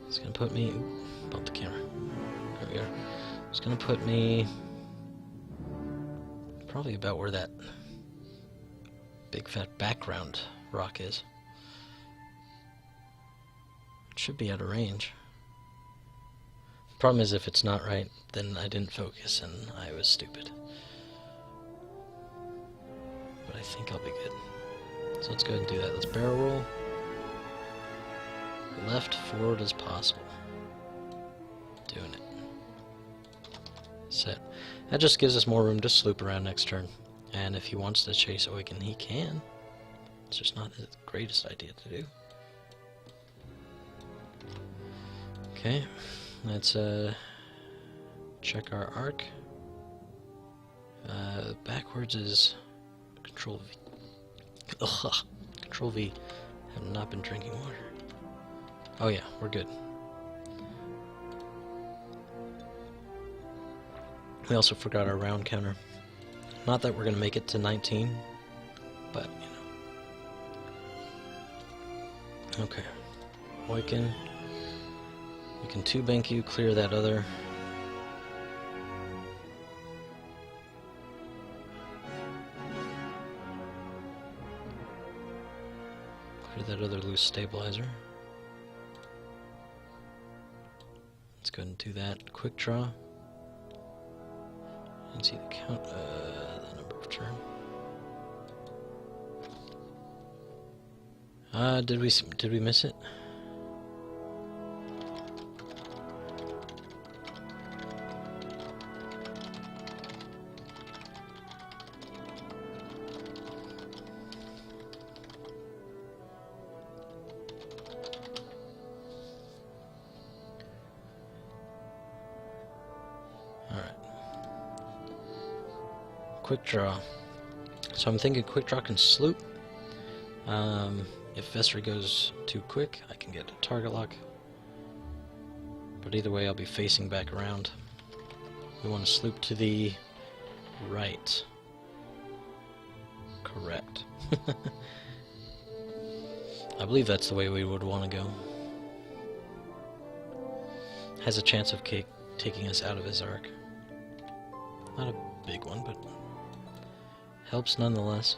It's gonna put me... Ooh, bump the camera. There we are. It's gonna put me... probably about where that big fat background rock is. It should be out of range. The problem is if it's not right, then I didn't focus and I was stupid. But I think I'll be good. So let's go ahead and do that. Let's barrel roll. Left, forward as possible. Doing it. Set. That just gives us more room to sloop around next turn. And if he wants to chase Oiken, he can. It's just not the greatest idea to do. Okay. Let's check our arc. Backwards is Control V. Ugh. Control V. Have not been drinking water. Oh yeah, we're good. We also forgot our round counter. Not that we're gonna make it to 19, but you know. Okay. Oiken. We can 2-bank you, clear that other. Clear that other loose stabilizer. Let's go ahead and do that. Quick draw. And see the count, the number of turn. Did we miss it? Quick draw. So I'm thinking quick draw can sloop. If Vessery goes too quick, I can get a target lock. But either way, I'll be facing back around. We want to sloop to the right. Correct. I believe that's the way we would want to go. Has a chance of taking us out of his arc. Not a big one, but helps nonetheless.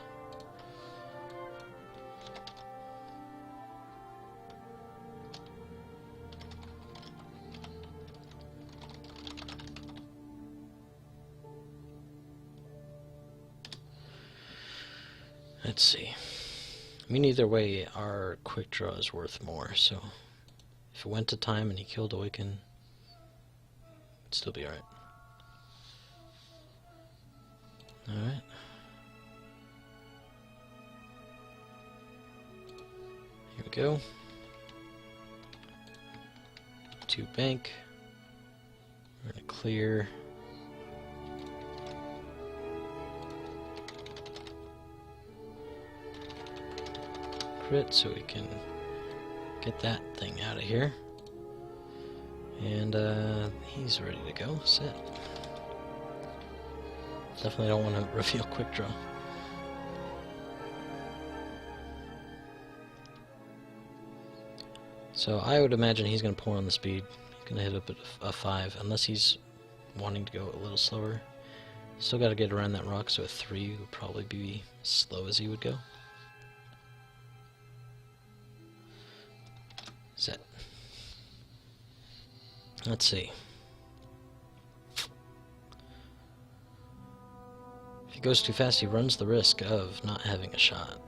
Let's see. I mean, either way, our quick draw is worth more, so if it went to time and he killed Oiken, it'd still be alright. Alright. Here we go. 2 bank. We're going to clear. Crit so we can get that thing out of here. And he's ready to go. Set. Definitely don't want to reveal quick draw. So I would imagine he's going to pour on the speed. He's going to hit up at a 5, unless he's wanting to go a little slower. Still got to get around that rock, so a 3 would probably be as slow as he would go. Set. Let's see. If he goes too fast, he runs the risk of not having a shot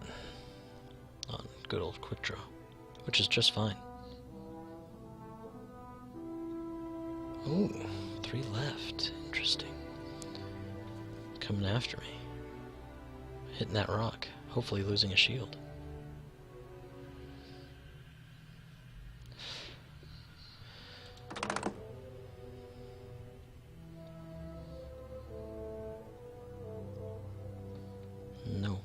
on good old quick draw, which is just fine. Ooh, 3 left. Interesting. Coming after me. Hitting that rock. Hopefully losing a shield. No.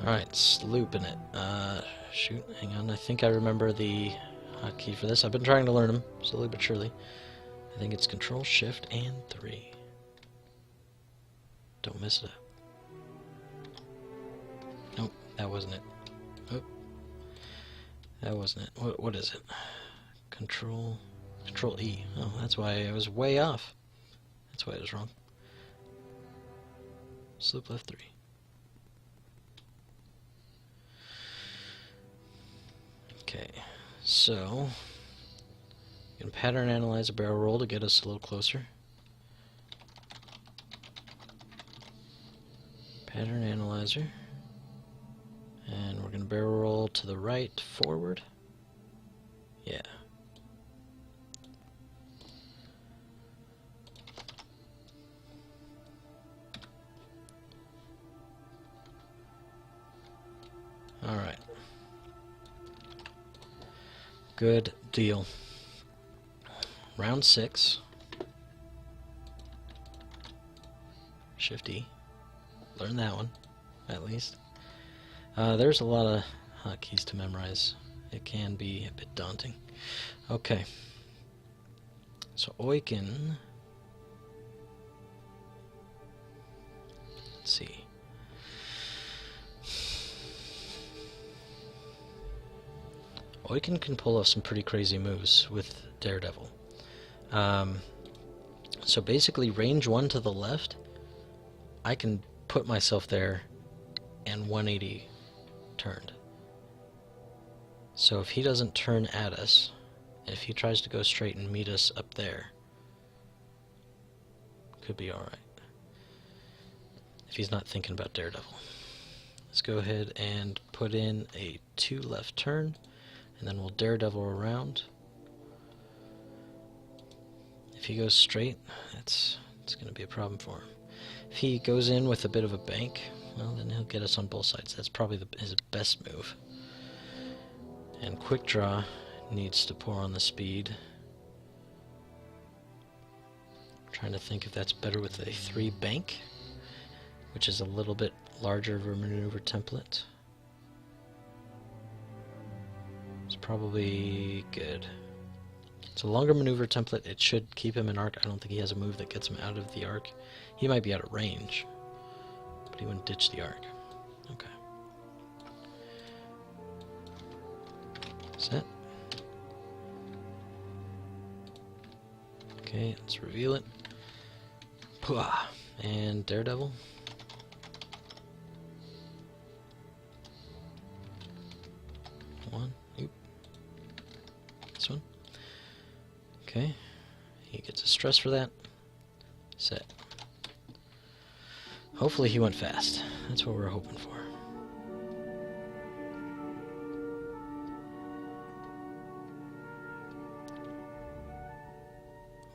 Alright, slooping it. Shoot, hang on. I think I remember the hotkey for this. I've been trying to learn them, slowly but surely. I think it's Control, Shift, and 3. Don't miss it. Nope, that wasn't it. Oh, that wasn't it. What is it? Control E. Oh, that's why I was way off. That's why I was wrong. Sloop left 3. Okay, so you can pattern analyze a barrel roll to get us a little closer. Pattern analyzer, and we're going to barrel roll to the right forward. Yeah. Alright. Good deal. Round 6. Shift E. Learn that one, at least. There's a lot of hotkeys to memorize. It can be a bit daunting. Okay. So Oiken. Let's see. Oiken can pull off some pretty crazy moves with Daredevil. So basically, range 1 to the left, I can put myself there and 180 turned. So if he doesn't turn at us, if he tries to go straight and meet us up there, could be alright. If he's not thinking about Daredevil. Let's go ahead and put in a 2 left turn, and then we'll Daredevil around. If he goes straight, it's going to be a problem for him. If he goes in with a bit of a bank, well, then he'll get us on both sides. That's probably his best move. And quick draw needs to pour on the speed. I'm trying to think if that's better with a 3 bank, which is a little bit larger of a maneuver template. It's probably good. It's a longer maneuver template. It should keep him in arc. I don't think he has a move that gets him out of the arc. He might be out of range, but he wouldn't ditch the arc. Okay. Set. Okay, let's reveal it. Pwah! And Daredevil. One. Oop. This one. Okay. He gets a stress for that. Set. Hopefully he went fast. That's what we're hoping for.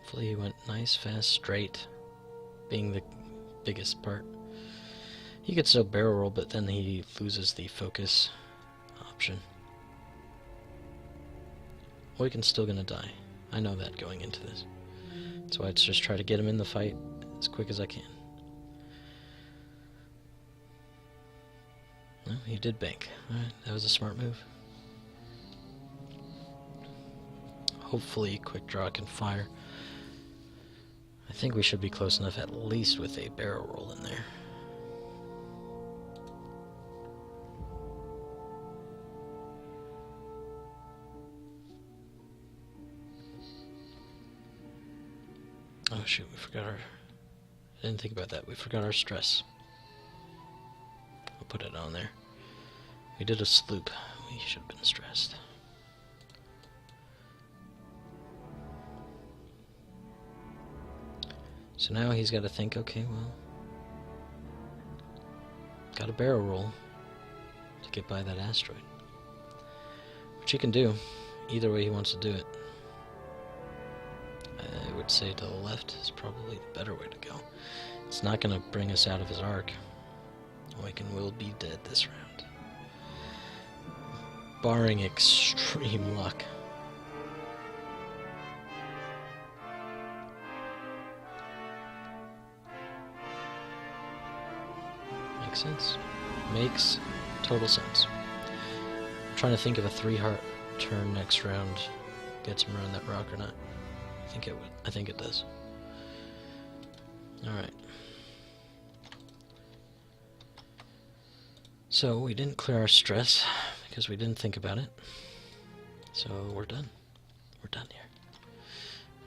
Hopefully he went nice, fast, straight, being the biggest part. He could still barrel roll, but then he loses the focus option. Oiken's still gonna die. I know that going into this. So I'd just try to get him in the fight as quick as I can. Well, he did bank. Alright, that was a smart move. Hopefully Quick Draw can fire. I think we should be close enough at least with a barrel roll in there. Oh shoot, we forgot our... I didn't think about that. We forgot our stress. I'll put it on there. We did a sloop. We should have been stressed. So now he's got to think, okay, well... got a barrel roll to get by that asteroid. Which he can do. Either way he wants to do it. I would say to the left is probably the better way to go. It's not going to bring us out of his arc. Oiken will be dead this round. Barring extreme luck. Makes sense. Makes total sense. I'm trying to think if a 3-heart turn next round gets him around that rock or not. I think it would. I think it does. Alright. So we didn't clear our stress because we didn't think about it. So we're done. We're done here.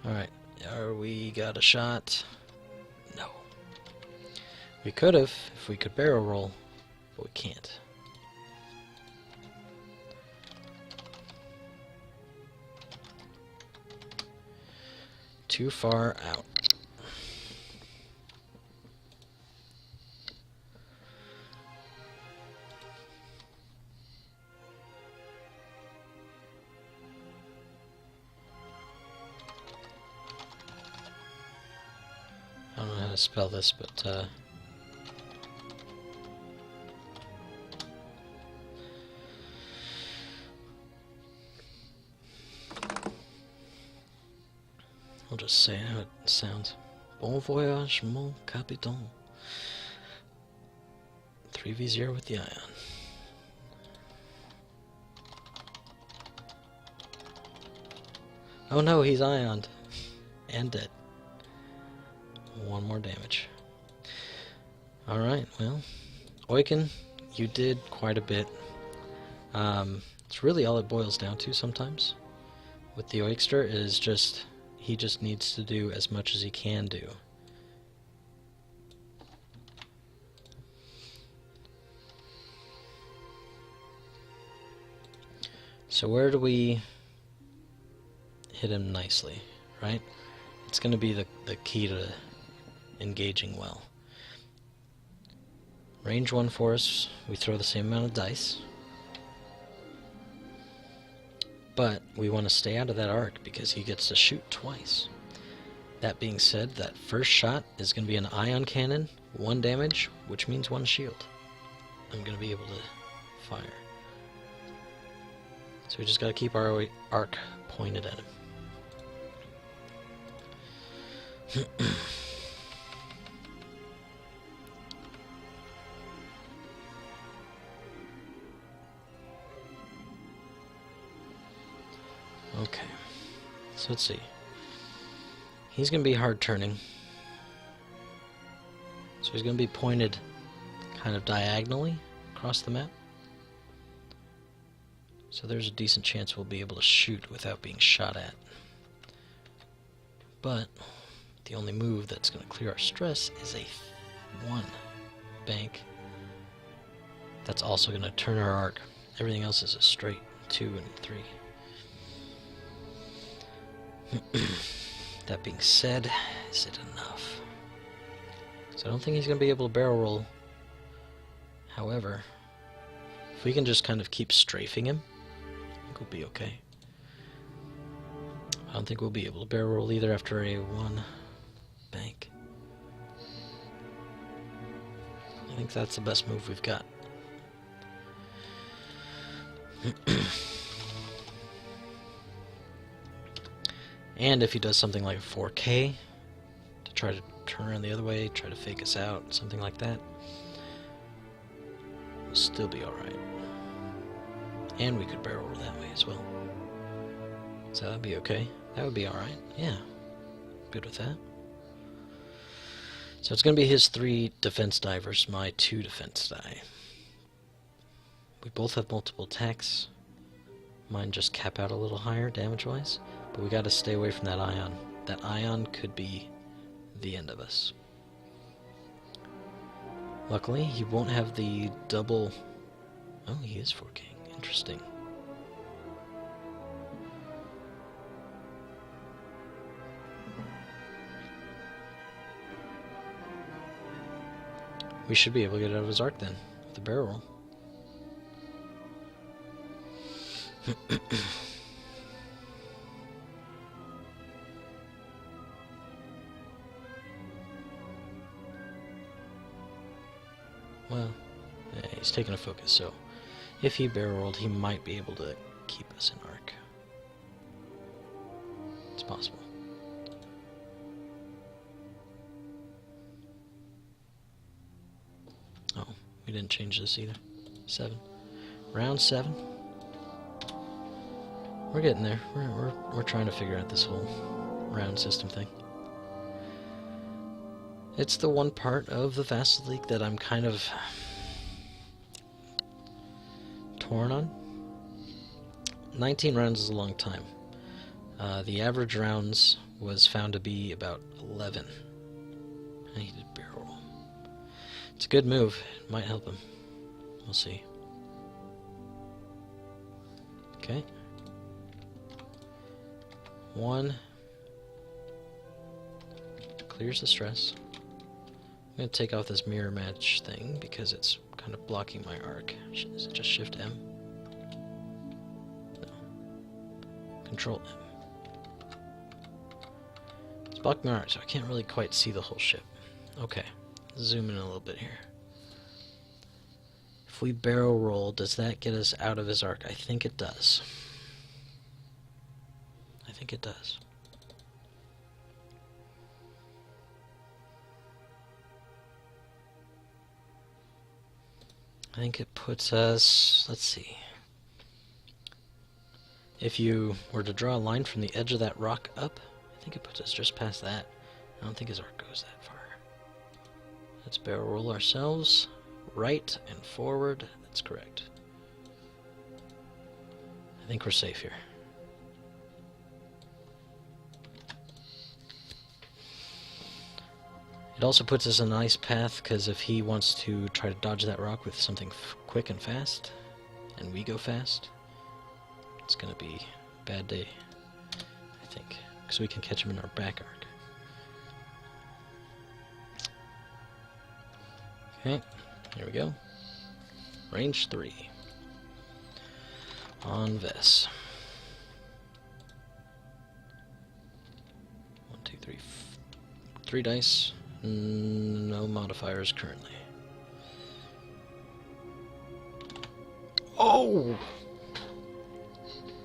Alright. Are we got a shot? No. We could have if we could barrel roll, but we can't. Too far out. I don't know how to spell this, but I'll just say how it sounds. Bon voyage, mon capitaine. 3v0 with the ion. Oh no, he's ioned. And dead. 1 more damage. Alright, well. Oiken, you did quite a bit. It's really all it boils down to sometimes. With the Oikster is just... he just needs to do as much as he can do. So where do we hit him nicely, right? It's going to be the key to engaging well. Range 1 for us, we throw the same amount of dice. But we want to stay out of that arc because he gets to shoot twice. That being said, that first shot is going to be an ion cannon, 1 damage, which means 1 shield. I'm going to be able to fire. So we just got to keep our arc pointed at him. Okay, so let's see. He's going to be hard turning. So he's going to be pointed kind of diagonally across the map. So there's a decent chance we'll be able to shoot without being shot at. But the only move that's going to clear our stress is a 1 bank. That's also going to turn our arc. Everything else is a straight 2 and 3. That being said, is it enough? So I don't think he's going to be able to barrel roll. However, if we can just kind of keep strafing him, I think we'll be okay. I don't think we'll be able to barrel roll either after a 1 bank. I think that's the best move we've got. And if he does something like 4K to try to turn around the other way, try to fake us out, something like that, we'll still be alright. And we could barrel roll that way as well. So that'd be okay. That would be alright. Yeah. Good with that. So it's going to be his 3 defense die versus my 2 defense die. We both have multiple attacks. Mine just cap out a little higher damage-wise. But we got to stay away from that ion. That ion could be the end of us. Luckily, he won't have the double... Oh, he is 4K. Interesting. We should be able to get out of his arc then, with the barrel roll. Well, yeah, he's taking a focus, so if he barrel rolled, he might be able to keep us in arc. It's possible. Oh, we didn't change this either. 7. Round 7. We're getting there. We're trying to figure out this whole round system thing. It's the one part of the Vassal League that I'm kind of torn on. 19 rounds is a long time. The average rounds was found to be about 11. I needed barrel roll. It's a good move. It might help him. We'll see. Okay. 1. Clears the stress. I'm going to take off this mirror match thing because it's kind of blocking my arc. Is it just Shift M? No. Control M. It's blocking my arc, so I can't really quite see the whole ship. Okay. Zoom in a little bit here. If we barrel roll, does that get us out of his arc? I think it does. I think it does. I think it puts us, let's see. If you were to draw a line from the edge of that rock up, I think it puts us just past that. I don't think his arc goes that far. Let's barrel roll ourselves. Right and forward. That's correct. I think we're safe here. It also puts us in a nice path, because if he wants to try to dodge that rock with something quick and fast, and we go fast, it's going to be a bad day, I think, because we can catch him in our back arc. Okay, here we go. Range 3. On Vess. 1, 2, 3, 3 dice. No modifiers currently. Oh!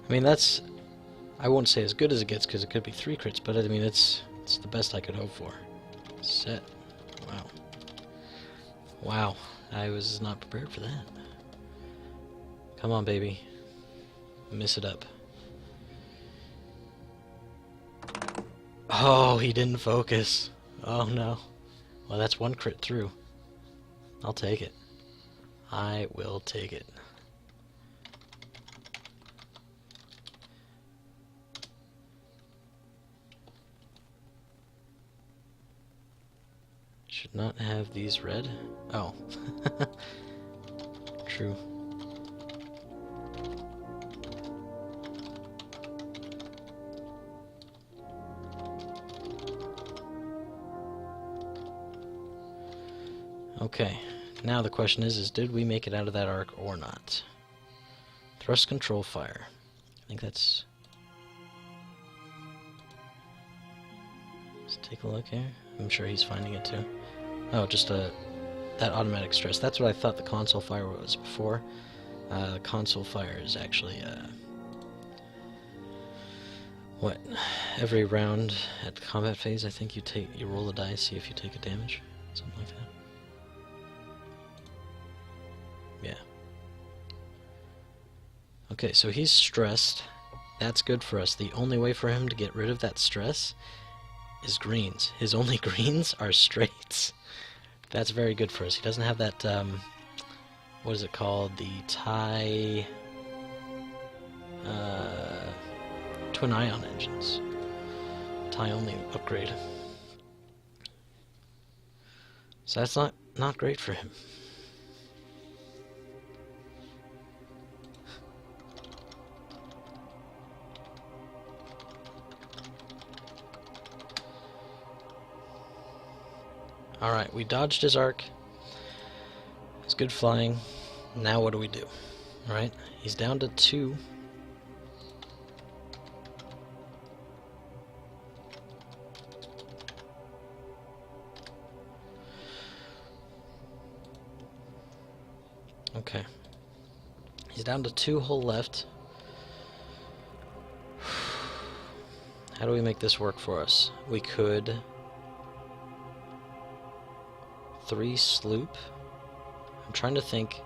I mean, that's... I won't say as good as it gets, because it could be 3 crits, but I mean, it's the best I could hope for. Set. Wow. Wow. I was not prepared for that. Come on, baby. Miss it up. Oh, he didn't focus. Oh no. Well, that's 1 crit through. I'll take it. I will take it. Should not have these red. Oh. True. Okay, now the question is did we make it out of that arc or not? Thrust control fire. I think that's... Let's take a look here. I'm sure he's finding it too. Oh, just that automatic stress. That's what I thought the console fire was before. The console fire is actually, what? Every round at the combat phase, I think you roll a dice, see if you take a damage. Something like that. Yeah. Okay, so he's stressed. That's good for us. The only way for him to get rid of that stress is greens. His only greens are straights. That's very good for us. He doesn't have that, what is it called? The tie... twin ion engines. Tie only upgrade. So that's not great for him. Alright, we dodged his arc. It's good flying. Now what do we do? Alright, he's down to 2. Okay. He's down to 2 hull left. How do we make this work for us? We could... 3 sloop. I'm trying to think.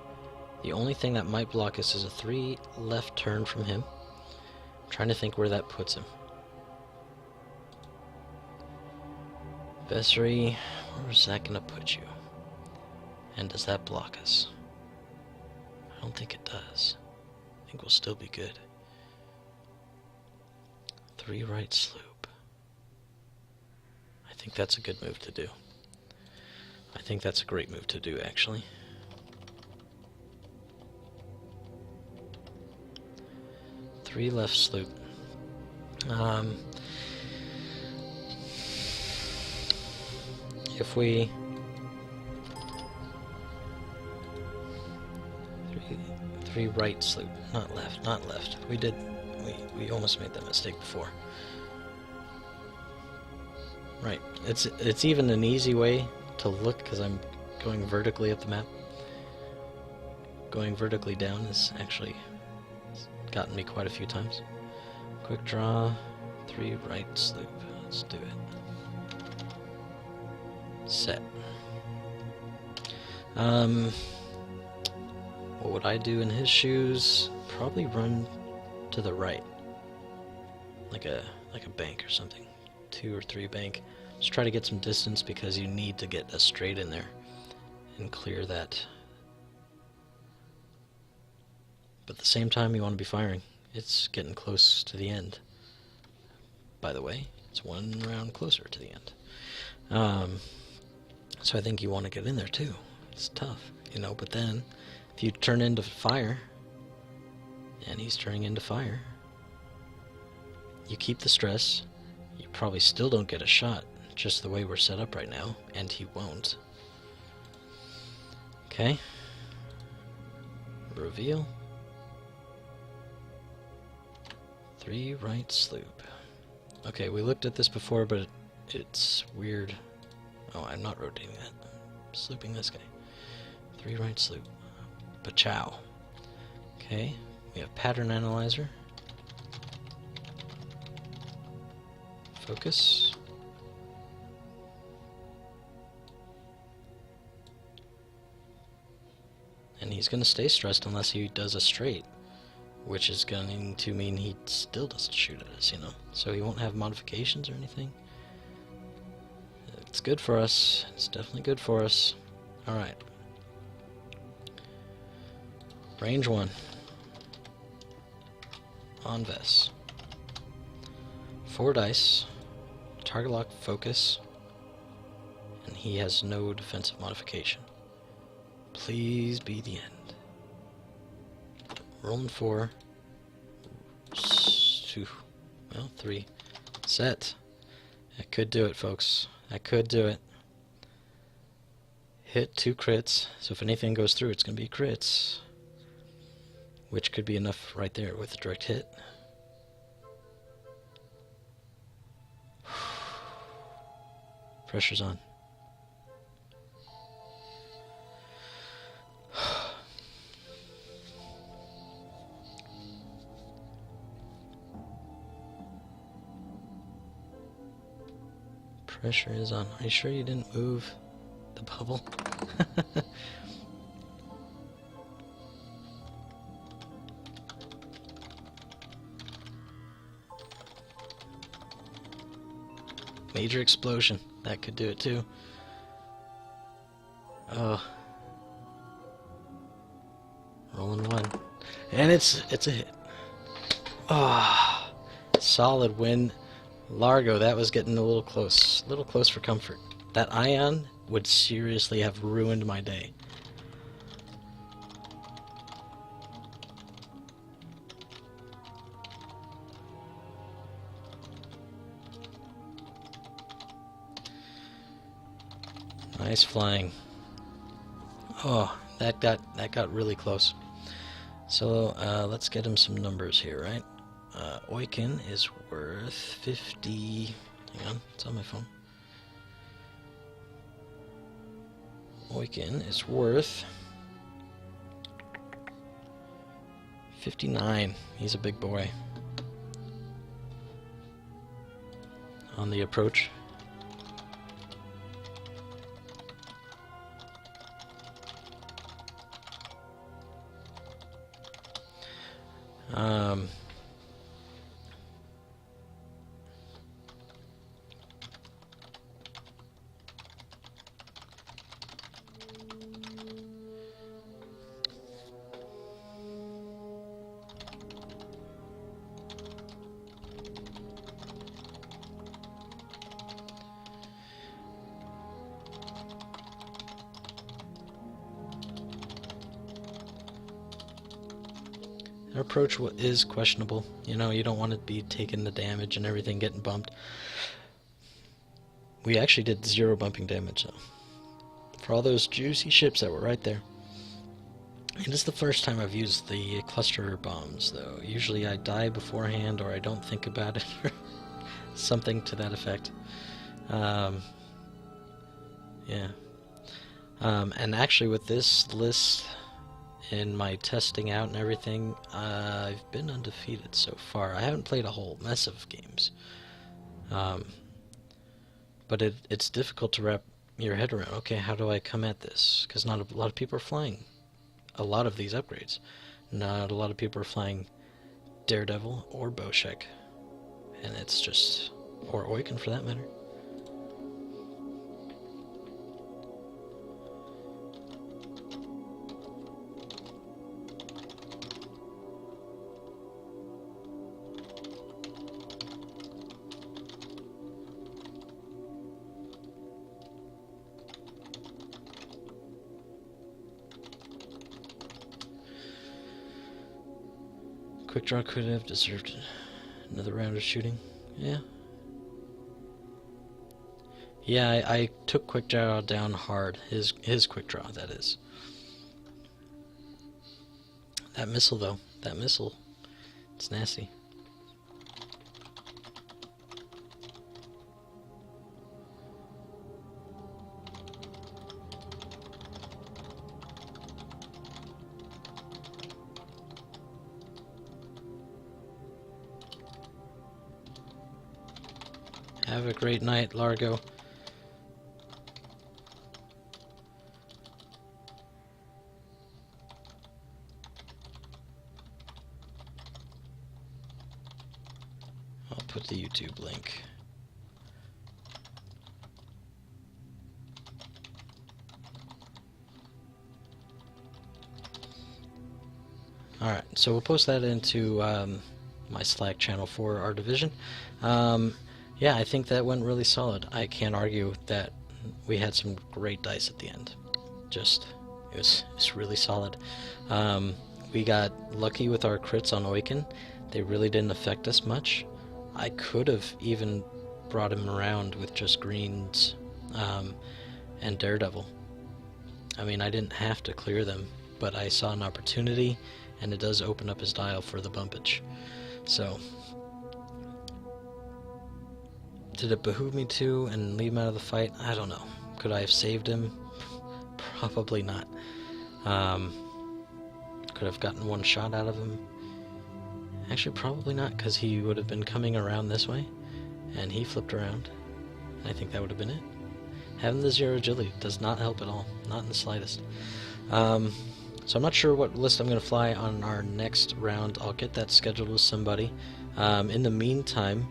The only thing that might block us is a 3 left turn from him. I'm trying to think where that puts him. Vessery, where's that gonna put you? And does that block us? I don't think it does. I think we'll still be good. 3 right sloop. I think that's a good move to do. I think that's a great move to do, actually. Three left sloop. If we... Three right sloop. Not left, not left. We almost made that mistake before. Right. It's even an easy way to look, because I'm going vertically up the map. Going vertically down has actually gotten me quite a few times. Quick draw, 3 right sloop. Let's do it. Set. What would I do in his shoes? Probably run to the right. Like a bank or something. 2 or 3 bank. Just try to get some distance, because you need to get a straight in there and clear that. But at the same time, you want to be firing. It's getting close to the end. By the way, it's 1 round closer to the end. So I think you want to get in there too. It's tough, you know, but then if you turn into fire, and he's turning into fire, you keep the stress, you probably still don't get a shot, just the way we're set up right now, and he won't. Okay. Reveal. 3 right sloop. Okay, we looked at this before, but it's weird. Oh, I'm not rotating that. I'm slooping this guy. 3 right sloop. Pachow. Okay, we have pattern analyzer. Focus. And he's going to stay stressed unless he does a straight, which is going to mean he still doesn't shoot at us, you know. So he won't have modifications or anything. It's good for us. It's definitely good for us. Alright. Range 1. On Vess. 4 dice. Target lock, focus. And he has no defensive modification. Please be the end. Rolling 4. 2. Well, 3. Set. That could do it, folks. That could do it. hit 2 crits, so if anything goes through, it's going to be crits. Which could be enough right there with a direct hit. Pressure's on. Pressure is on. Are you sure you didn't move the bubble? Major explosion. That could do it too. Oh. Rolling 1. And it's a hit. Ah. Solid win. Largo, that was getting a little close. A little close for comfort. That ion would seriously have ruined my day. Nice flying. Oh, that got really close. So let's get him some numbers here, right? Oiken is worth 50. Hang on, it's on my phone. Oiken is worth 59. He's a big boy. On the approach. Our approach is questionable. You know, you don't want to be taking the damage and everything getting bumped. We actually did 0 bumping damage, though. For all those juicy ships that were right there. It is the first time I've used the cluster bombs, though. Usually I die beforehand or I don't think about it. Or something to that effect. Yeah. And actually with this list... in my testing out and everything, I've been undefeated so far. I haven't played a whole mess of games. But it's difficult to wrap your head around. Okay, how do I come at this? Because not a lot of people are flying a lot of these upgrades. Not a lot of people are flying Daredevil or Boshek. And it's just... or Oiken for that matter. Quick draw could have deserved another round of shooting. Yeah. Yeah, I took quick draw down hard. His quick draw, that is. That missile, though. That missile. It's nasty. Have a great night, Largo. I'll put the YouTube link. Alright, so we'll post that into my Slack channel for our division. Yeah, I think that went really solid. I can't argue that we had some great dice at the end. Just, it was really solid. We got lucky with our crits on Oiken. They really didn't affect us much. I could have even brought him around with just greens and Daredevil. I mean, I didn't have to clear them, but I saw an opportunity, and it does open up his dial for the bumpage. So, did it behoove me to and leave him out of the fight? I don't know. Could I have saved him? Probably not. Could have gotten one shot out of him? Actually, probably not, because he would have been coming around this way, and he flipped around. And I think that would have been it. Having the 0 agility does not help at all, not in the slightest. So I'm not sure what list I'm going to fly on our next round. I'll get that scheduled with somebody. In the meantime,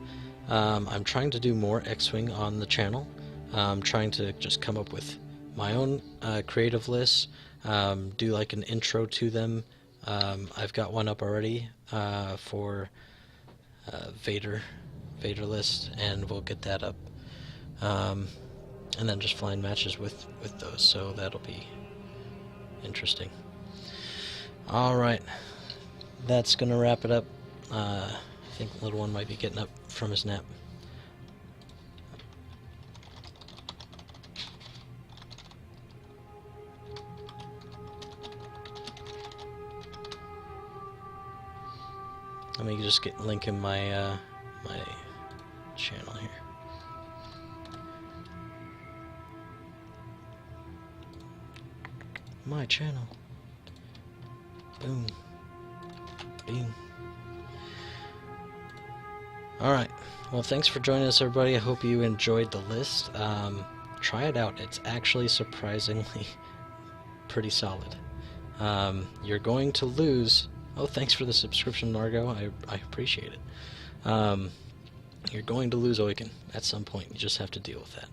I'm trying to do more X-Wing on the channel. I'm trying to just come up with my own creative lists, do like an intro to them. I've got one up already for Vader list, and we'll get that up. And then just flying matches with those, so that'll be interesting. Alright, that's gonna wrap it up. I think the little one might be getting up from his nap. Let me just link in my my channel here. My channel. Boom. Bing. Alright. Well, thanks for joining us, everybody. I hope you enjoyed the list. Try it out. It's actually surprisingly pretty solid. You're going to lose... Oh, thanks for the subscription, Largo. I appreciate it. You're going to lose Oiken at some point. You just have to deal with that.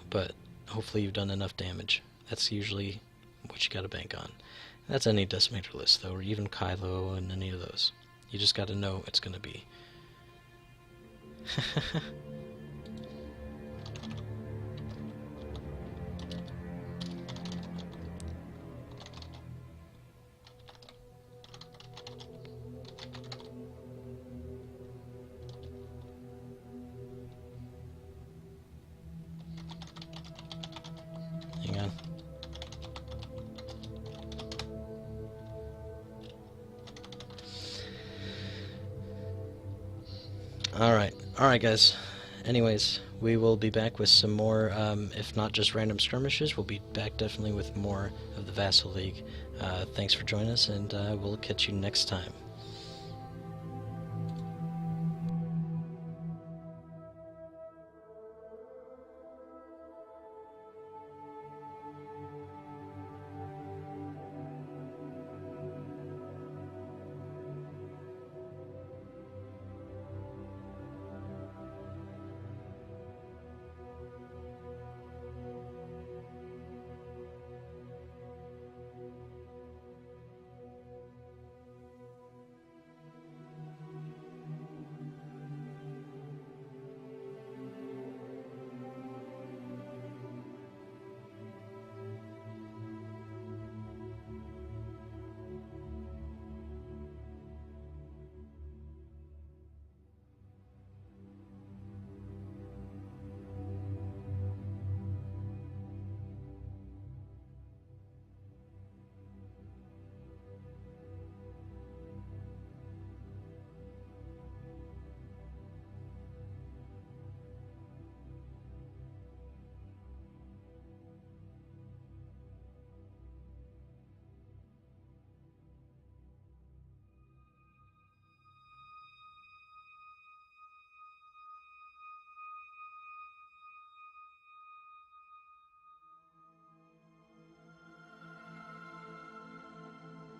But hopefully you've done enough damage. That's usually what you gotta bank on. That's any decimator list, though, or even Kylo and any of those. You just gotta know it's gonna be. Hang on. Alright guys. Anyways, we will be back with some more, if not just random skirmishes, we'll be back definitely with more of the Vassal League. Thanks for joining us, and we'll catch you next time.